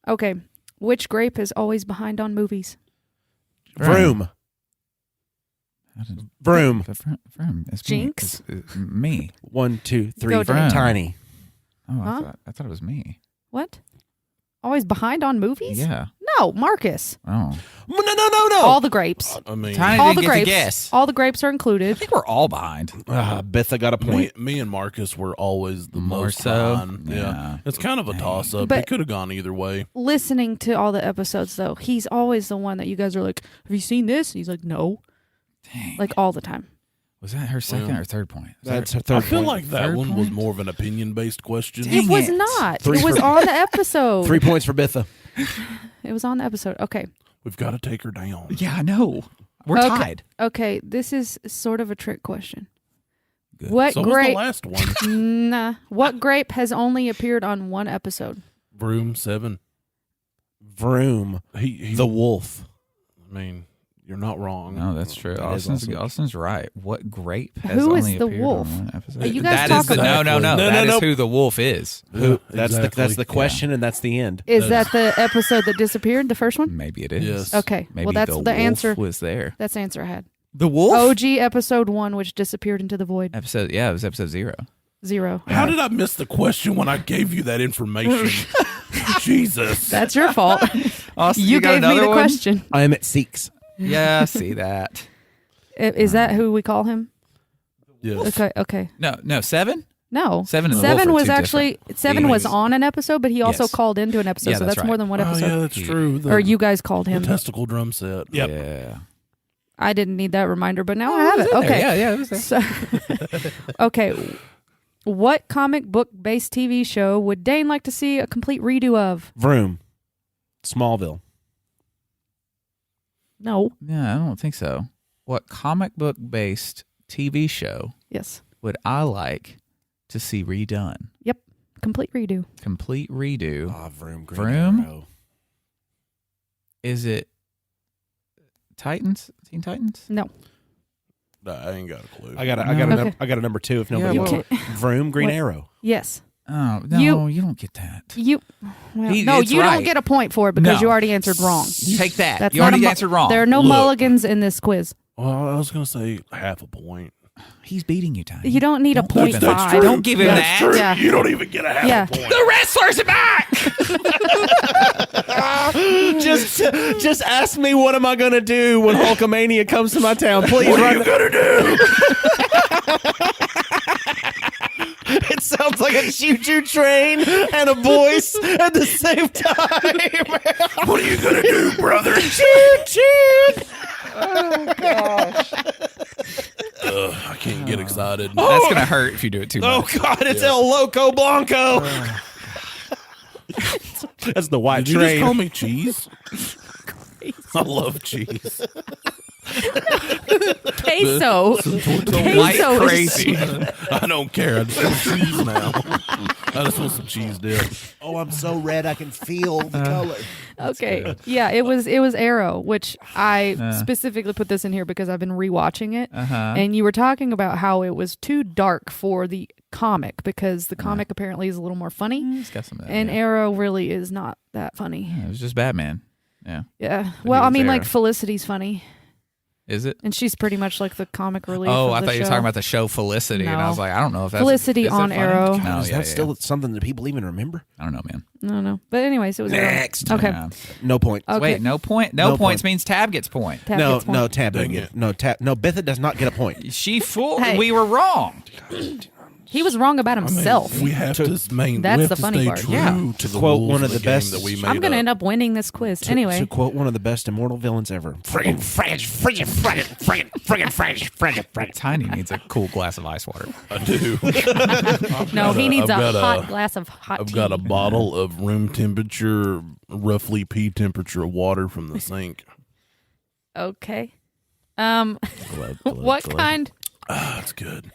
Okay. Which grape is always behind on movies?
Vroom. Vroom.
Vroom. It's
Jinx?
Me. It's me.
1, 2, 3.
Go,
Dane.
Tiny.
Oh,
Huh?
I thought it was me.
What? Always behind on movies?
Yeah.
No, Marcus.
Oh.
No.
All the grapes.
I mean,
Tiny
All
didn't
the
get
grapes.
to guess.
All the grapes are
I
included.
think we're all behind.
Betha got a point.
me and Marcus were always the
More
most
so?
behind.
Yeah.
Yeah. It's kind of a toss up.
But-
It could have gone either way.
Listening to all the episodes, though, he's always the one that you guys are like, have you seen this? And he's like, no.
Dang.
like all the time.
Was that her second or third point?
That's her
I
third
feel
point.
like that
Third
one was
point?
more of an opinion-based question.
Dang
It was
it.
not.
Three
It was
for-
on the episode.
3 points for Bitha.
It was on the episode. Okay.
We've got to take her down.
Yeah, I know. We're
Okay.
tied.
Okay. This is sort of a trick question.
Good.
What
So was the
grape?
last one.
Nah. What grape has only appeared on one episode?
Vroom 7.
Vroom.
He
The wolf.
I mean, you're not wrong.
No, that's true.
That is also-
Austin's right. What grape has
Who is
only
the
appeared
wolf?
on one episode?
You guys
That
talk
is the
about-
no.
No,
That
no,
is
no.
who the wolf is.
Who?
Yeah,
That's
exactly.
the question, and that's the end.
Is that the episode that disappeared? The first one?
Maybe it is.
Yes.
Okay.
Maybe
well, that's
the
the
wolf
answer.
was there.
That's the answer I had.
The wolf?
OG episode 1, which disappeared into the void.
Episode, yeah, it was episode 0.
0.
How did I miss the question when I gave you that information? Jesus.
That's your fault.
Austin,
you
got
gave me
another
the
one?
question.
I am at 6.
Yeah, see that.
Is that who we call him?
Yes.
Okay.
No, 7?
No.
7 and the wolf
Seven
are
was
two
actually
different
7 was
beings.
on an episode, but he also
Yes.
called into an episode,
Yeah,
so
that's
that's more
right.
than one
Oh,
episode.
yeah, that's true.
Or you guys called
the
him.
testicle drum set.
Yep.
Yeah.
I didn't need that reminder, but now I have it.
was in there.
Okay.
Yeah, it was there.
So, okay. What comic book based TV show would Dane like to see a complete redo of?
Vroom. Smallville.
No.
Yeah, I don't think so. What comic book based TV show
Yes.
would I like to see redone?
Yep. Complete redo.
Complete redo.
Ah, Vroom. Green
Vroom?
Arrow.
Is it Titans? Teen Titans?
No.
I ain't got a clue.
I got a
Okay.
I got a number 2 if nobody
Yeah,
wants it. Vroom. Green
What?
Arrow.
Yes.
Oh, no, you don't get that.
Well,
He-
no,
it's
you
right.
don't get a point for it because
No.
you already answered wrong.
Take that.
That's
you
not
already
a
answered wrong.
There are no
Look.
mulligans in this quiz.
Well, I was going to say half a point.
He's beating you, Tiny.
You don't need a
Don't
point
give him that.
five.
true.
Don't give him
That's
that.
true.
Yeah.
You don't even get a half
Yeah.
a point.
The wrestlers are back.
Just ask me what am I gonna do when Hulkamania comes to my town. Please
What are
run.
you going to do?
It sounds like a choo-choo train and a voice at the same time.
What are you going to do, brother?
Choo-choo.
I can't get excited.
That's gonna hurt if you do it too
Oh
much.
God, it's El Loco Blanco. That's the white
Did you just
train.
call me cheese? I love cheese.
Queso.
The white
Queso is-
crazy.
I don't care. I just want cheese now. I just want some cheese dip.
Oh, I'm so red I can feel the color.
Okay. Yeah, it was Arrow, which I specifically put this in here because I've been rewatching it.
Uh-huh.
And you were talking about how it was too dark for the comic because the comic apparently is a little more funny.
It's got some of that.
And
yeah.
Arrow really is not that funny.
Yeah, it was just Batman. Yeah.
Yeah. Well, I
was
mean, like
Arrow.
Felicity's funny.
Is it?
And she's pretty much like the comic relief.
Oh,
of
I
the
thought you were
show.
talking about the show Felicity, and I
No.
was like, I don't know if that's
Felicity
is that
on
funny?
Arrow.
No,
Is
yeah,
that
yeah.
still something that people even remember?
I don't know, man.
No. But anyways, it was
Next.
Arrow. Okay.
Yeah.
No point.
Okay.
Wait, no point. No,
No
points
point.
means Tab gets point.
Tab
no,
gets one.
no, Tab
Dang
didn't get
it.
no Tab. No, Bitha does not get a point.
She fooled.
Hey.
We were wrong.
He was wrong about
I mean,
himself.
we have to
That's
we have
the
to
funny
stay
part.
true
Yeah.
to the
quote
rules
one of
the
the
game
best-
that we made
I'm going to
up.
end up winning this quiz.
To
Anyway.
quote one of the best immortal villains ever.
Tiny needs a cool glass of ice water.
I do.
No, he needs
I've
a
got
hot glass of hot
I've
tea.
got a bottle of room temperature, roughly pea temperature water from the sink.
Okay. What kind
That's good.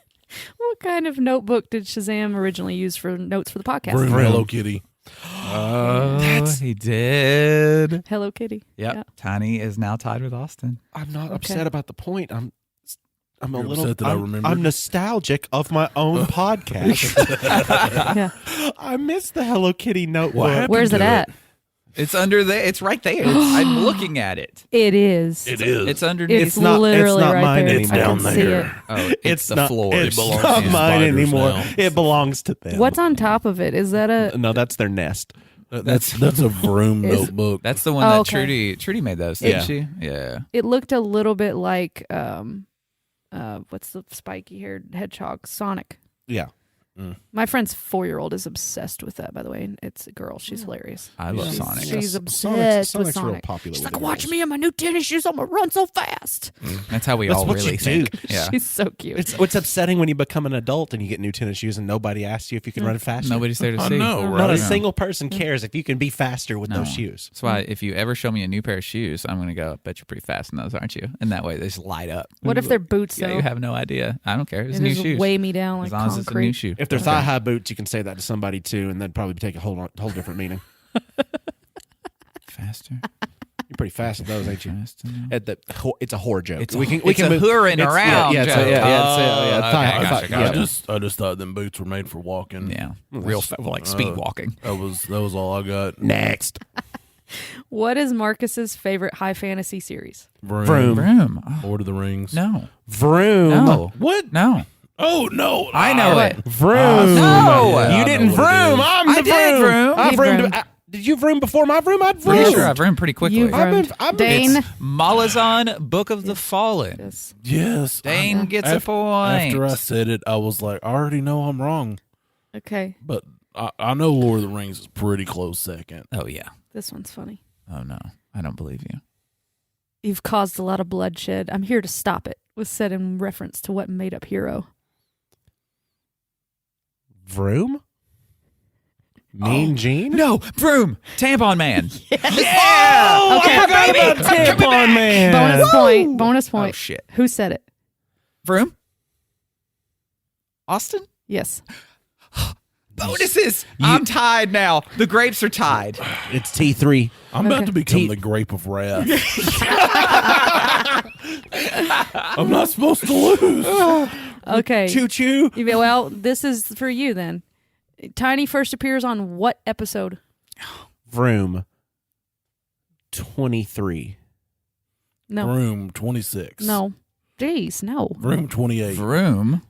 what kind of notebook did Shazam originally use for notes for the podcast?
Room Hello Kitty.
Oh, he did.
Hello Kitty.
Yep.
Yeah.
Tiny is now tied with Austin.
I'm not
Okay.
upset about the point. I'm a
You're
little.
upset that I remembered?
I'm nostalgic of my own podcast.
Yeah.
I miss the Hello Kitty notebook.
What happened
Where's it
to
at?
It's under there. It's right there. I'm looking at it.
It is.
It is.
It's underneath.
It's
not-
literally
it's not
right
mine
there.
anymore.
I can
Down
see
there.
it.
Oh, it's the
not,
floor.
It's
belongs
not
to
mine
spiders
anymore.
now.
It belongs to them.
What's on top of it? Is that a
No, that's their nest.
That's a Vroom
Is-
notebook.
That's the one
Oh,
that
okay.
Trudy made those,
Yeah.
didn't she? Yeah.
it looked a little bit like what's the spiky haired hedgehog? Sonic.
Yeah.
My friend's 4-year-old is obsessed with that, by the way. And it's a girl. She's hilarious.
I love Sonic.
She's obsessed with
Sonic's real
Sonic.
popular
She's
with
like,
the
watch
girls.
me in my new tennis shoes. I'm going to run so fast.
That's how we
That's
all
what
really
you
think.
do.
Yeah.
She's so cute.
It's upsetting when you become an adult and you get new tennis shoes and nobody asks you if you can run faster.
Nobody's there to
I
see.
know, right?
Not a
Yeah.
single person cares if you can be faster with
No.
those shoes.
That's why if you ever show me a new pair of shoes, I'm going to go, bet you're pretty fast in those, aren't you? And that way they just light up.
What if they're boots,
Yeah,
though?
you have no idea. I don't care. It's
They
new
just
shoes.
weigh me down like
as long as it's a new
concrete.
shoe.
If they're thigh-high boots, you can say that to somebody too, and that'd probably take a whole different meaning.
Faster.
You're pretty fast at those, ain't you?
Faster.
It's a whore joke.
It's a
we
hooring around
Yeah,
joke.
thigh-
Gotcha.
I just thought them boots were made for walking.
Yeah. Real like speed walking.
That was all I got.
Next.
What is Marcus's favorite high fantasy series?
Vroom.
Vroom. Oh,
Lord of the Rings.
no.
Vroom.
No.
What?
No.
Oh no!
I know it.
Vroom.
No.
You
I
didn't
know what it
vroom.
is.
I'm
I
the
did vroom.
I
You
vroomed.
vroomed.
Did you vroom before my vroom? I'd vroom.
Pretty sure I've run pretty quickly.
You vroomed.
I've
Dane.
been-
Malazan, Book of the Fallen.
Yes.
Yes.
Dane gets a point.
After I said it, I was like, I already know I'm wrong,
Okay.
but I know Lord of the Rings is pretty close second.
Oh, yeah.
This one's funny.
Oh, no. I don't believe you.
You've caused a lot of bloodshed. I'm here to stop it. Was said in reference to what made up hero.
Vroom? Mean Gene?
No. Vroom. Tampon Man.
Okay.
I forgot about Tampon Man.
Bonus point. Bonus
Oh,
point.
shit.
Who said it?
Vroom? Austin?
Yes.
Bonuses. I'm tied now. The grapes are tied.
It's T3.
I'm about
Okay.
to become the grape of wrath. I'm not supposed to lose.
Okay.
Choo-choo.
Well, this is for you then. Tiny first appears on what episode?
Vroom. 23.
No.
Room 26.
No. Jeez, no.
Room 28.
Vroom.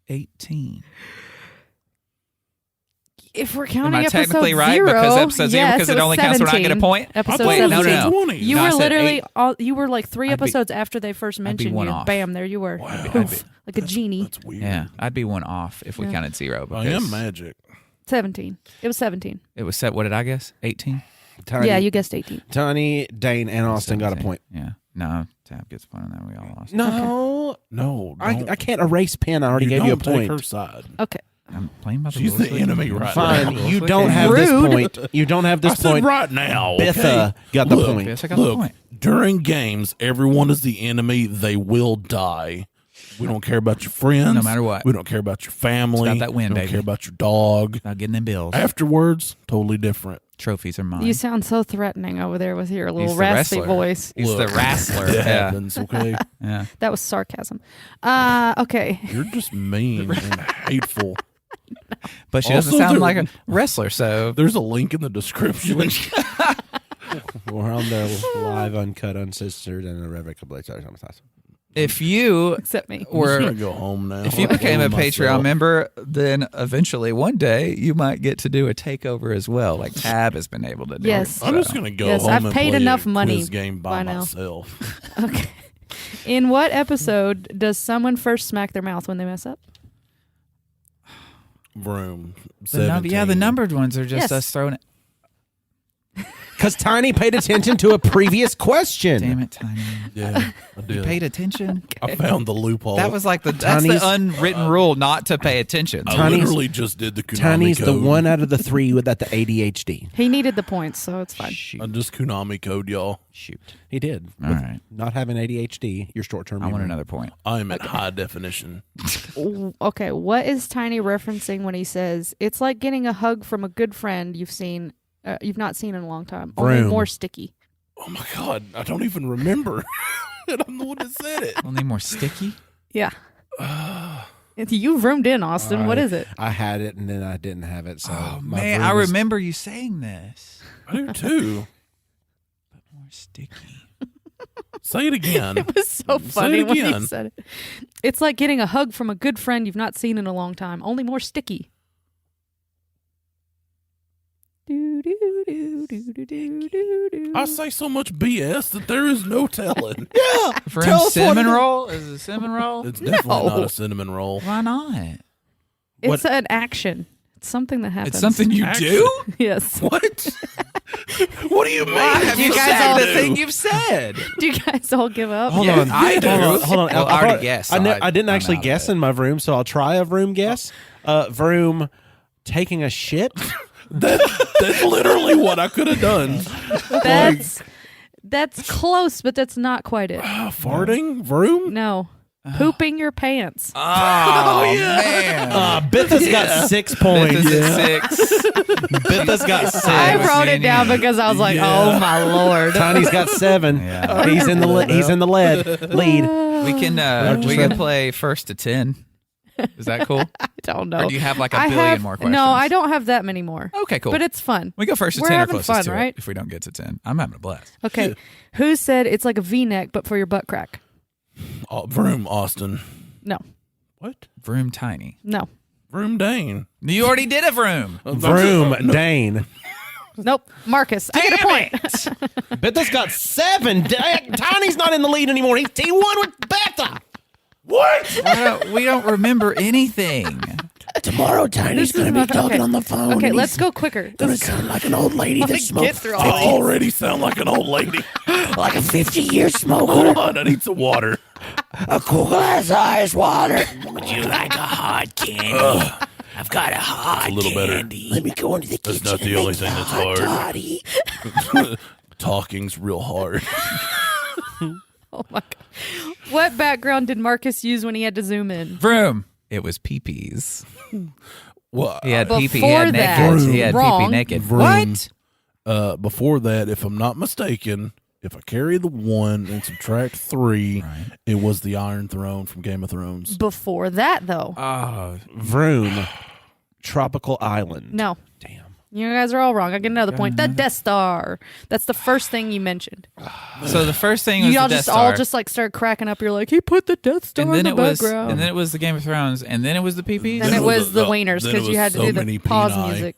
18.
If we're
Am
counting
I
episode
technically right?
0,
Because episode 0,
yes,
because it
was
only counts when I get a
17.
point?
Episode
Wait, no,
17.
20.
You
No, I
were
said
literally,
8.
you were like 3
I'd be-
episodes after they first mentioned
one
you.
off.
Bam, there you were.
Wow.
Poof, like a genie.
That's weird.
Yeah, I'd be one off if we
Yeah.
counted 0.
I
Because
am magic.
17. It was 17.
it was set, what did I guess? 18?
Tiny,
Yeah, you guessed 18.
Tiny, Dane, and Austin got a
17.
point.
Yeah. No, Tab gets a point on that. We all lost.
No.
No,
I can't erase pen. I already gave you a
don't take
point.
her side.
Okay.
I'm playing by the
She's
rules.
the enemy right
Fine.
now.
You don't have this
Rude.
point. You don't have
I
this
said
point.
right now.
Bitha
okay?
got the
Look,
point.
Yes, I got the
Look,
point.
during games, everyone is the enemy. They will die. We don't care about your friends.
No matter what.
We don't care about your family.
It's about that win,
we don't
baby.
care about your dog.
Not getting them bills.
Afterwards, totally different.
Trophies are mine.
You sound so threatening over there with your little
He's the
raspy
wrestler.
voice.
He's
Look,
the wrestler.
It
Yeah.
happens, okay?
Yeah.
That was sarcasm. Okay.
You're just mean and hateful.
But she doesn't
Also,
sound
there-
like a wrestler, so
There's a link in the description.
We're on there live, uncut, uncensored, and irrevocably.
if you
Except me.
I'm just
were
gonna go home now.
if you became a
I'm killing
Patreon
myself.
member, then eventually one day you might get to do a takeover as well, like Tab has been able to do.
Yes.
I'm
So.
just gonna go
Yes,
home
I've
and
paid
play
enough
a
money
quiz game by
by now.
myself.
Okay. In what episode does someone first smack their mouth when they mess up?
Room
The num-
17.
yeah, the numbered ones are just
Yes.
us throwing it.
Because Tiny paid attention to a previous question.
Damn it, Tiny.
Yeah, I
You
did.
paid attention.
I found the loophole.
That was like that's the
Tiny's-
unwritten rule not to pay attention.
I
Tiny's-
literally just did the Konami
Tiny's the
code.
one out of the 3 with that the ADHD.
He needed the points, so it's fine.
I
Shoot.
just Konami code, y'all.
Shoot.
He did.
All right.
Not having ADHD, your short-term
I want
memory.
another point.
I am at high definition.
Okay, what is Tiny referencing when he says it's like getting a hug from a good friend you've not seen in a long time, only
Vroom.
more sticky?
Oh my god, I don't even remember. And I'm the one that said it.
Only more sticky?
Yeah. You roomed in, Austin. What is it?
I had it and then I didn't have it. So
Oh,
my
man,
brain
I
is-
remember you saying this.
I do too.
More sticky.
Say it again.
It was so
Say
funny
it
when he
again.
said it. It's like getting a hug from a good friend you've not seen in a long time, only more sticky.
I say so much BS that there is no telling.
For
Tell
him,
us
cinnamon
what it is.
roll? Is it a cinnamon roll?
It's definitely
No.
not a cinnamon roll.
Why not?
It's an action. It's something that happens.
It's something you do?
Yes.
What? What do you mean?
Have you
guys
said
all
the
do?
thing you've said?
Do you guys all give up?
Hold
Yeah,
on.
I do.
Hold on.
Well, I already guessed.
I
so
didn't
I'm
actually
out of
guess
it.
in my vroom, so I'll try a vroom guess. Vroom taking a shit.
That's literally what I could have done.
That's close, but that's not quite it.
Farting? Vroom?
No. Pooping your pants.
Oh, man.
Bitha's got 6 points.
This is 6.
Bitha's got 6.
I
was
wrote
me
it
and
down
you.
because I was like,
Yeah.
oh my Lord.
Tiny's got 7.
Yeah.
He's in the lead.
We can play first to 10. Is that cool?
I don't know.
Or do you have like a
I
billion
have,
more questions?
No, I don't have that many more.
Okay, cool.
But it's fun.
We go first to
We're
10 or
having
closest
fun,
to
right?
it if we don't get to 10. I'm having a blast.
Okay. Who said it's like a V-neck but for your butt crack?
Vroom, Austin.
No.
What?
Vroom tiny.
No.
Vroom Dane.
You already did a vroom.
Vroom Dane.
Nope. Marcus, I get a point.
Bitha's got 7. Tiny's not in the lead anymore. He won with Bitha.
What?
We don't remember anything.
Tomorrow, Tiny's
This is my- okay.
on the phone.
Okay,
and
let's
he's
go quicker.
gonna sound like an old lady that
Get
smokes.
through
I
all these.
already sound like an old lady. Like a 50-year smoker. Hold on, I need some water. A cool glass of ice water. Would you like a hot candy? I've got a hot a little candy. Better. Let me go into the kitchen. That's not the only thing that's hard. Talking's real hard.
Oh my God. What background did Marcus use when he had to zoom in?
Vroom. It was peepees.
Well,
He had pee-pee. He
Before
had
that,
naked. He had
wrong.
pee-pee naked.
Vroom.
What?
Before that, if I'm not mistaken, if I carry the 1 and subtract 3, it was the Iron Throne from Game of Thrones.
Before that, though.
Vroom. Tropical Island.
No.
Damn.
You guys are all wrong. I get another point. The Death Star. That's the first thing you mentioned.
So the first thing was
You all
the Death
just
Star.
all just like started cracking up. You're like, he put the Death Star
and then
in the
it was,
background.
and then it was the Game of Thrones, and then it was the peepees.
Then
Then
it
it was
was the
the-
wieners
then it
because you
was
had to
so
do the
many
pause
peni.
music.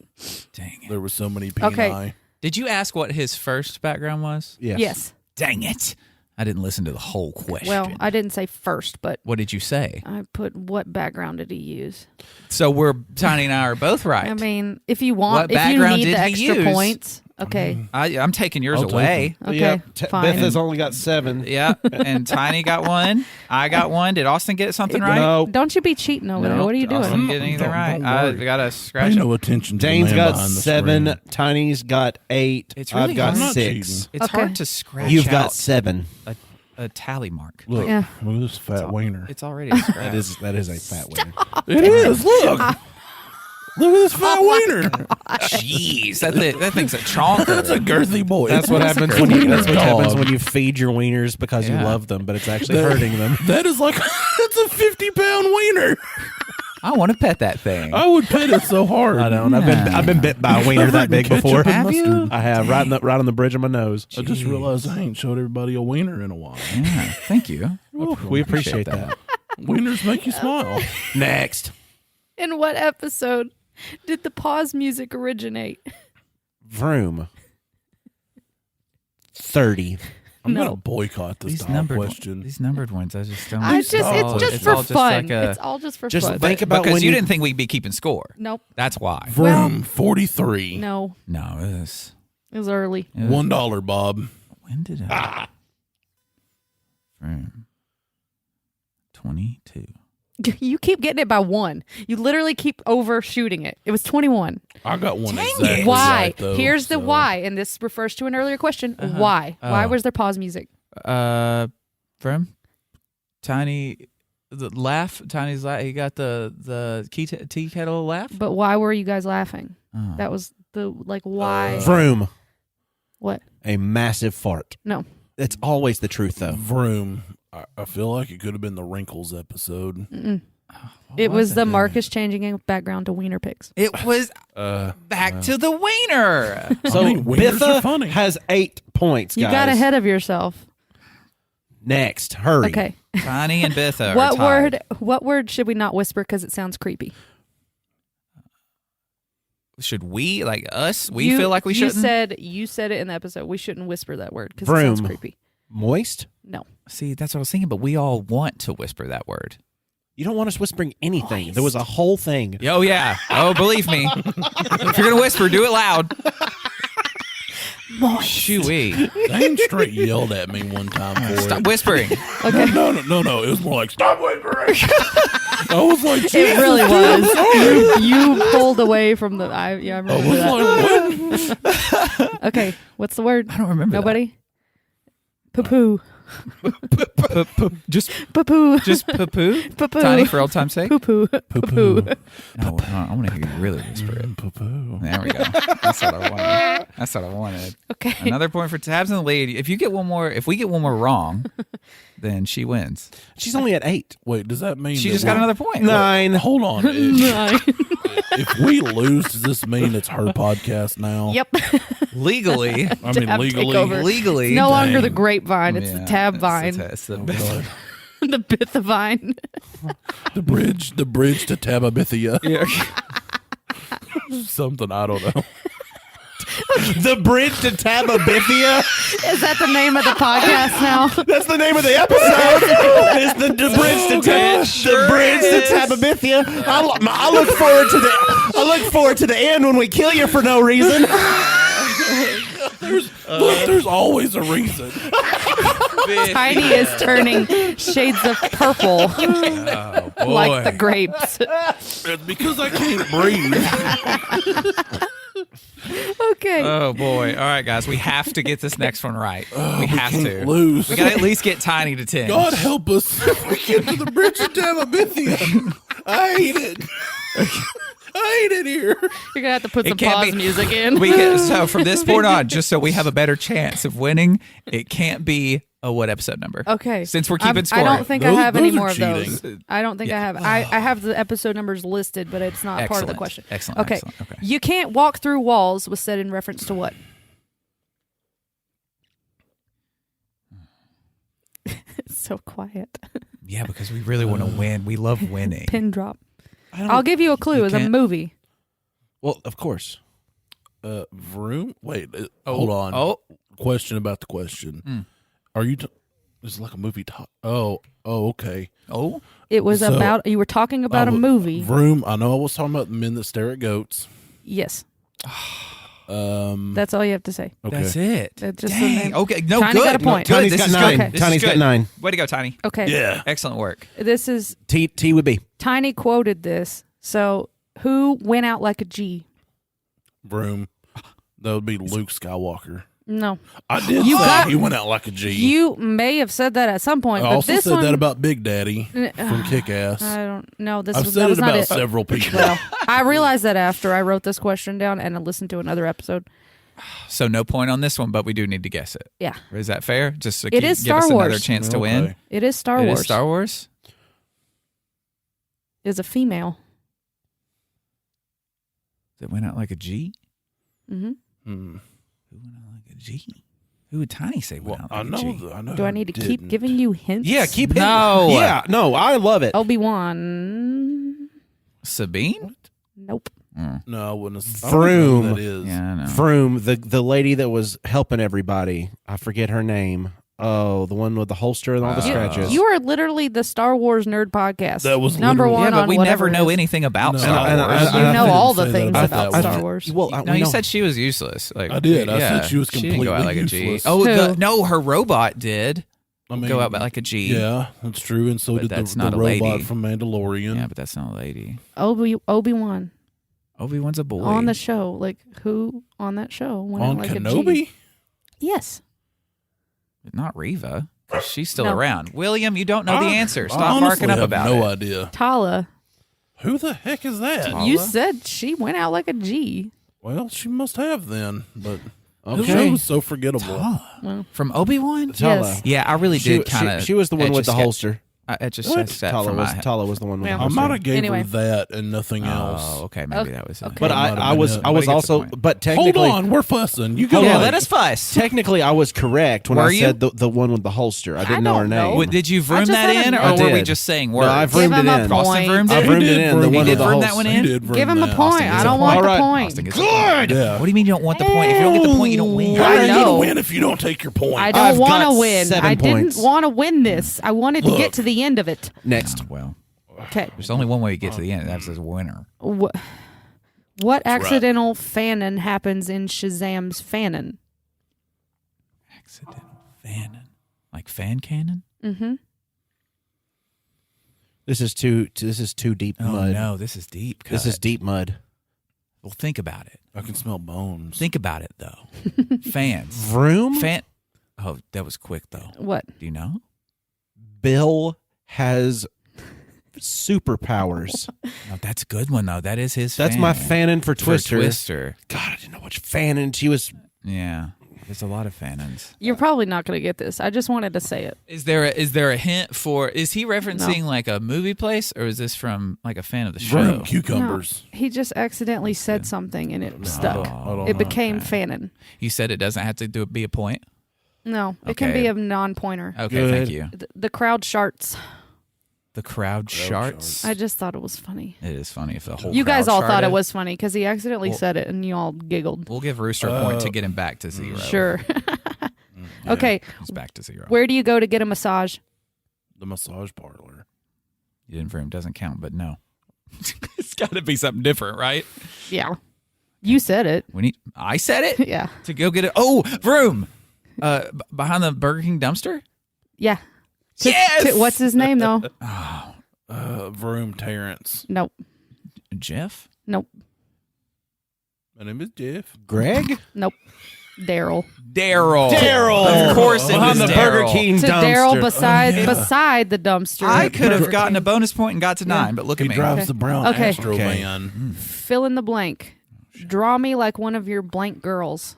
Dang it!
There was so many peni.
Okay.
Did you ask what his first background was?
Yes.
Dang it! I didn't listen to the whole question.
Well, I didn't say first, but
What did you say?
I put what background did he use?
So Tiny and I are both right.
I mean, if you want,
What
if you
background
need
did
the
he
extra
use?
points, okay,
I'm taking yours
I'll take
away.
okay,
Yeah,
fine.
Bitha's only got 7.
Yeah, and Tiny got 1. I got 1. Did Austin get something right?
No.
Don't you be cheating over there.
No,
What are you doing?
Austin didn't either
Don't
right.
worry.
I got to
Pay
scratch
no
it.
attention to
Dane's
the man
got
behind the
7.
screen.
Tiny's got 8.
It's really
I've got
hard.
I'm not
6.
cheating.
It's
Okay.
hard to scratch
You've
out
got 7.
a tally mark.
Look,
Yeah.
look at this fat wiener.
It's already a scratch.
That is a fat winner.
It is. Look. Look at this fat wiener.
Jeez, that thing's a chonker.
That's a girthy boy.
That's what happens when you. That's what happens when you feed your wieners because you
Yeah.
love them, but it's actually hurting them.
That is like that's a 50-pound wiener.
I want to pet that thing.
I would pet it so hard.
I don't. I've been bit by a wiener that big
Ketchup
before.
and
Have you?
mustard.
I have right on the bridge of my nose.
I just realized I ain't showed everybody a wiener in a while.
Yeah, thank you.
We appreciate that.
Wieners make you smile.
Next,
In what episode did the pause music originate?
Vroom. 30.
I'm
No.
gonna boycott this
These
top
numbered
question.
these numbered ones, I just don't.
It's just
it's
for
all just
fun.
like a-
It's all just for
Just
fun.
think about
because
when
you
you
didn't think we'd be keeping score.
Nope.
That's why.
Vroom 43.
No,
No, it was.
it was early.
It was
$1, Bob.
when did I? Vroom. 22.
You keep getting it by 1. You literally keep overshooting it. It was 21.
I got one
Dang
exactly
it.
Why?
right, though,
Here's the
so-
why, and this refers to an earlier question. Why? Why
Oh.
was there pause music?
Vroom. Tiny. The laugh. Tiny's laugh. He got the tea kettle laugh.
But why were you guys laughing?
Oh.
That was the why.
Vroom.
What?
A massive fart.
No.
It's always the truth, though.
Vroom. I feel like it could have been the Wrinkles episode.
It was the
it?
Marcus changing a background to wiener pics.
It was back to the wiener.
So
I mean, wieners are
Bitha
funny.
has 8 points, guys.
You got ahead of yourself.
Next, hurry.
Okay.
Tiny and Bitha. are
What
tied.
What word should we not whisper because it sounds creepy?
Should we, like us? We
You-
feel like we
you
shouldn't.
You said it in the episode. We shouldn't whisper that word because it sounds
Vroom.
creepy.
Moist?
No.
See, that's what I was thinking. But we all want to whisper that word.
You don't want us whispering anything. There was a whole thing.
Oh, yeah. Oh, believe me. If you're going to whisper, do it loud. Shoo-wee.
Dane straight yelled at me one time for
Stop
it.
whispering.
Okay.
No. It was more like, stop whispering. I was like,
It
Jesus,
really
dude,
was.
I'm sorry.
You pulled away from the. I remember
I was
that.
like, what?
Okay, what's the word?
I don't remember
Nobody. Poo-poo.
Just
Poo-poo.
poo-poo?
Poo-poo.
Tiny for old time's sake?
Poo-poo. Poo-poo.
No, I want to hear you really whisper it.
Poo-poo.
There we go. That's what I wanted.
Okay.
Another point for Tabs in the lead. If we get one more wrong, then she wins.
She's only at 8.
Wait, does that mean
She
that
just got
we're-
another point.
9.
Hold on.
Nine.
If we lose, does this mean it's her podcast now?
Yep.
Legally.
I mean,
Tab
legally.
takeover.
Legally.
No longer the
Dang.
grapevine. It's the tab vine.
It's the
God.
The bithavine.
The bridge to Tababithia.
Yeah.
Something, I don't know.
The bridge to Tababithia?
Is that the name of the podcast now?
That's the name of the episode. It's the bridge to the bridge to Tababithia. I look forward to the end when we kill you for no reason.
Look, there's always a reason.
Tiny is turning shades of purple
Oh,
like the grapes.
It's because I can't breathe.
Okay.
Oh boy! All right, guys, we have to get this next one right. We have
can't
to
lose.
We got to at least get Tiny to 10.
God help us. We get to the bridge to Tababithia. I hate it. I hate it here.
You're gonna have to put
It
some
can't
pause
be-
music in.
So from this point on, just so we have a better chance of winning, it can't be a what episode number.
Okay.
Since we're keeping score.
I don't think I
Those-
have any
those are
more of those.
cheating.
I don't think I have. I have the episode numbers listed, but it's not part of the
Excellent.
question.
Excellent.
Okay.
Excellent. Okay.
You can't walk through walls was said in reference to what? It's so quiet.
Yeah, because we really want to win. We love winning.
Pin drop. I'll give you a clue. It's a
can't-
movie.
Well, of course.
Vroom? Wait, hold on.
Oh,
Question about the question. Are you... It's like a movie... okay.
oh.
It was
So,
about. You were talking about a movie.
Vroom. I know I was talking about the men that stare at goats.
Yes.
Um,
That's all you have to say.
okay.
That's it.
That's just the
Dang.
name.
Okay. No,
Tiny
good.
got a point.
No, good.
Tiny's
This
got
is
9.
good. This is
Tiny's got
good.
9.
Way to go, Tiny.
Okay.
Yeah.
Excellent work.
This is
T would be.
Tiny quoted this. So who went out like a G?
Vroom. That would be Luke Skywalker.
No.
I did
You
say
got-
he went out like a G.
You may have said that at some point,
I
but
also
this
said
one
that about Big Daddy from Kick-Ass.
I don't know. This
I've
was
said
that
it
was not
about
it.
several people.
Well, I realized that after I wrote this question down and I listened to another episode.
So no point on this one, but we do need to guess it.
Yeah.
Is that fair? Just to
It is
give us
Star
another
Wars.
chance to
Okay.
win.
It is Star
It
Wars.
is Star Wars.
Is a female.
That went out like a G.
Mm-hmm.
Hmm.
Who went out like a G? Who would Tiny say went
Well,
out like
I know.
a G?
I know.
Do I
who
need to keep
didn't.
giving you hints?
Yeah, keep hitting.
No.
Yeah, no, I love it.
Obi-Wan.
Sabine?
Nope.
No, I wouldn't have. I don't know
Vroom.
who that is.
Yeah, I know.
Vroom, the lady that was helping everybody. I forget her name. Oh, the one with the holster and all the scratches.
You are literally the Star Wars nerd podcast.
That was
number
literally-
one
Yeah, but
on
we
whatever
never know
it is.
anything about
No.
Star
And
Wars.
You
I
know all the
didn't say that
things about
that
Star
one.
Wars.
Well,
No,
we
you
know.
said she was useless. Like
I did. I said
yeah,
she was
didn't go out
completely
like a G.
useless.
Oh,
Who?
no, her robot did
I mean,
go out like a G.
Yeah, that's true. And so
But
did
that's
the
not a
robot
lady.
from Mandalorian.
Yeah, but that's not a lady.
Obi-Wan
Obi-Wan's a boy.
on the show. Like who on that show went out
On
like a G?
Kenobi?
Yes.
Not Reva. 'Cause she's still
No.
around. William, you don't know the answer.
I
Stop
honestly
marking up
have
about
no
it.
idea.
Tala.
Who the heck is that?
You said she went out like a G.
Well, she must have then. But the
Okay.
show was so forgettable.
From Obi-Wan?
Tala.
Yes.
Yeah, I really
She,
did kind of.
she was the one with the holster.
It just
What?
set from my head.
Tala was the one with
Yeah.
the
I
holster.
might have gave
Anyway.
her that and nothing else.
Oh, okay. Maybe
Okay.
that was it.
Okay.
But
That might have
I
been
was
it.
I was
Way to get the
also
point.
but
Hold
technically
on, we're fussing. You go
Yeah,
on.
let us fuss.
technically I was correct when
Were
I
you?
said the one with the holster. I didn't know her
don't know.
name.
What, did you
I
vroom
just
that
had
in,
a
or
note.
were
I
we
did.
just saying
No,
words?
I
Give
vroomed
him
it
a
in.
point.
Austin vroomed
I
it?
vroomed
He
it
did
in.
vroom
The
it
one
He
with
did
the
vroom that
holster.
one
He
in?
did vroom
Give him a
that.
point.
Austin gets
I
a
don't
point.
want
All
the
right.
point.
Austin gets a point.
Yeah.
What do you mean you don't want the point? If you don't get the point, you don't win.
How
I
are you
know.
going to win if you don't take your point?
I
I've
don't want to
got
win.
7
I
points.
didn't want to win this. I wanted to
Look.
get to the end of it.
Next.
Well,
Okay.
There's only one way you get to the end. That's as winner.
What accidental fanon happens in Shazam's fanon?
Accidental fanon. Like fan cannon?
Mm-hmm.
This is too deep
Oh,
mud.
no. This is deep cut.
This is deep mud.
Well, think about it.
I can smell bones.
Think about it, though. Fans.
Vroom?
Oh, that was quick, though.
What?
Do you know?
Bill has superpowers.
No, that's a good one, though. That is his
That's my fanon for Twister.
Twister.
God, I didn't know which fanon she was.
Yeah. There's a lot of fanons.
You're probably not going to get this. I just wanted to say it.
Is there a hint for? Is he referencing like a movie place, or is this from like a fan of the show?
Vroom, cucumbers.
No, he just accidentally said something and it stuck.
I don't
It
know.
became fanon.
You said it doesn't have to be a point.
No, it can
Okay.
be a non-pointer.
Okay,
Good.
thank you.
The crowd sharts.
The crowd sharts.
I just thought it was funny.
It is funny if the whole.
You guys
crowd
all thought it
sharted.
was funny because he accidentally said it and you all giggled.
We'll give Rooster a point to get him back to 0.
Sure. Okay,
He's back to 0.
where do you go to get a massage?
The massage parlor.
You didn't for him doesn't count, but no. It's got to be something different, right?
Yeah. You said it.
I said it
Yeah.
to go get it. Oh, vroom. Behind the Burger King dumpster.
Yeah.
Yes!
What's his name, though?
Vroom Terrence.
Nope.
Jeff.
Nope.
My name is Jeff.
Greg?
Nope. Daryl.
Daryl.
Daryl.
Of course it
Behind
was
the Burger
Daryl.
King
To
dumpster.
Daryl beside the dumpster.
I
at
could have
Burger
gotten
King.
a bonus point and got to 9, but look
He
at me.
drives
Okay.
the brown
Okay.
Astro
Okay.
van.
Fill in the blank. Draw me like one of your blank girls.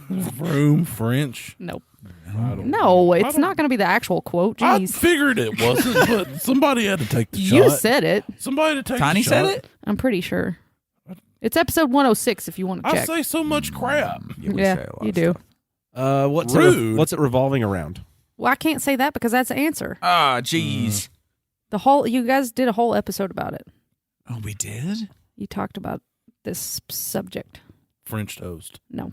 Vroom French.
Nope.
I don't
No, it's not going to be the actual quote.
I
Jeez.
figured it wasn't, but somebody had to take the
You
shot.
said it.
Somebody had to take
Tiny
the
said
shot.
it?
I'm pretty sure. It's episode 106 if you want to
I
check.
say so much crap.
Yeah, we
Yeah,
say a lot
you
of
do.
stuff.
Rude.
What's it revolving around?
Well, I can't say that because that's the answer.
Ah, jeez.
You guys did a whole episode about it.
Oh, we did?
You talked about this subject.
French toast.
No.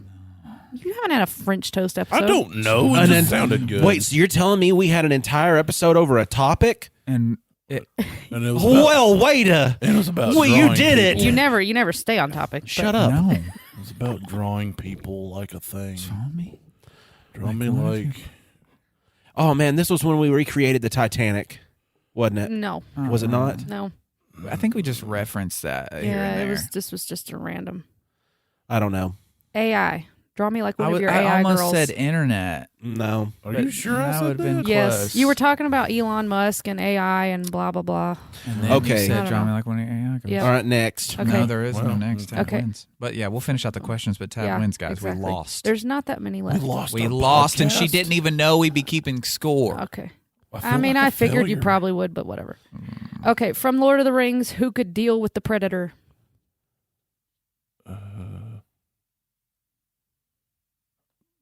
You haven't had a French toast episode.
I don't know. It
And
just
then-
sounded good.
Wait, so you're telling me we had an entire episode over a topic?
And it,
and it was about,
Well, wait a.
it was about
Well, you
drawing
did it.
people.
You never stay on topic.
Shut up.
no.
It was about drawing people like a thing.
Draw me?
Draw me like
Oh, man, this was when we recreated the Titanic, wasn't it?
No.
Was it not?
No.
I think we just referenced that here
Yeah,
and there.
this was just a random
I don't know.
AI. Draw me like one of your
I
AI
almost
girls.
said internet.
No.
Are
But
you sure I
that
said
would've been
that?
Yes,
close.
you were talking about Elon Musk and AI and blah blah blah.
And then
Okay.
you
I
said
don't
draw
know.
me like one of your AI girls.
Yeah.
All right, next.
Okay.
No, there is no
Wow.
next. Tab
Okay.
wins. But yeah, we'll finish out the questions, but Tab
Yeah,
wins, guys.
exactly.
We lost.
There's not that many
We
left.
lost.
We
our
lost, and she
podcast.
didn't even know we'd be keeping score.
Okay.
feel
I mean,
like a
I figured you
failure.
probably would, but whatever. Okay, from Lord of the Rings, who could deal with the Predator?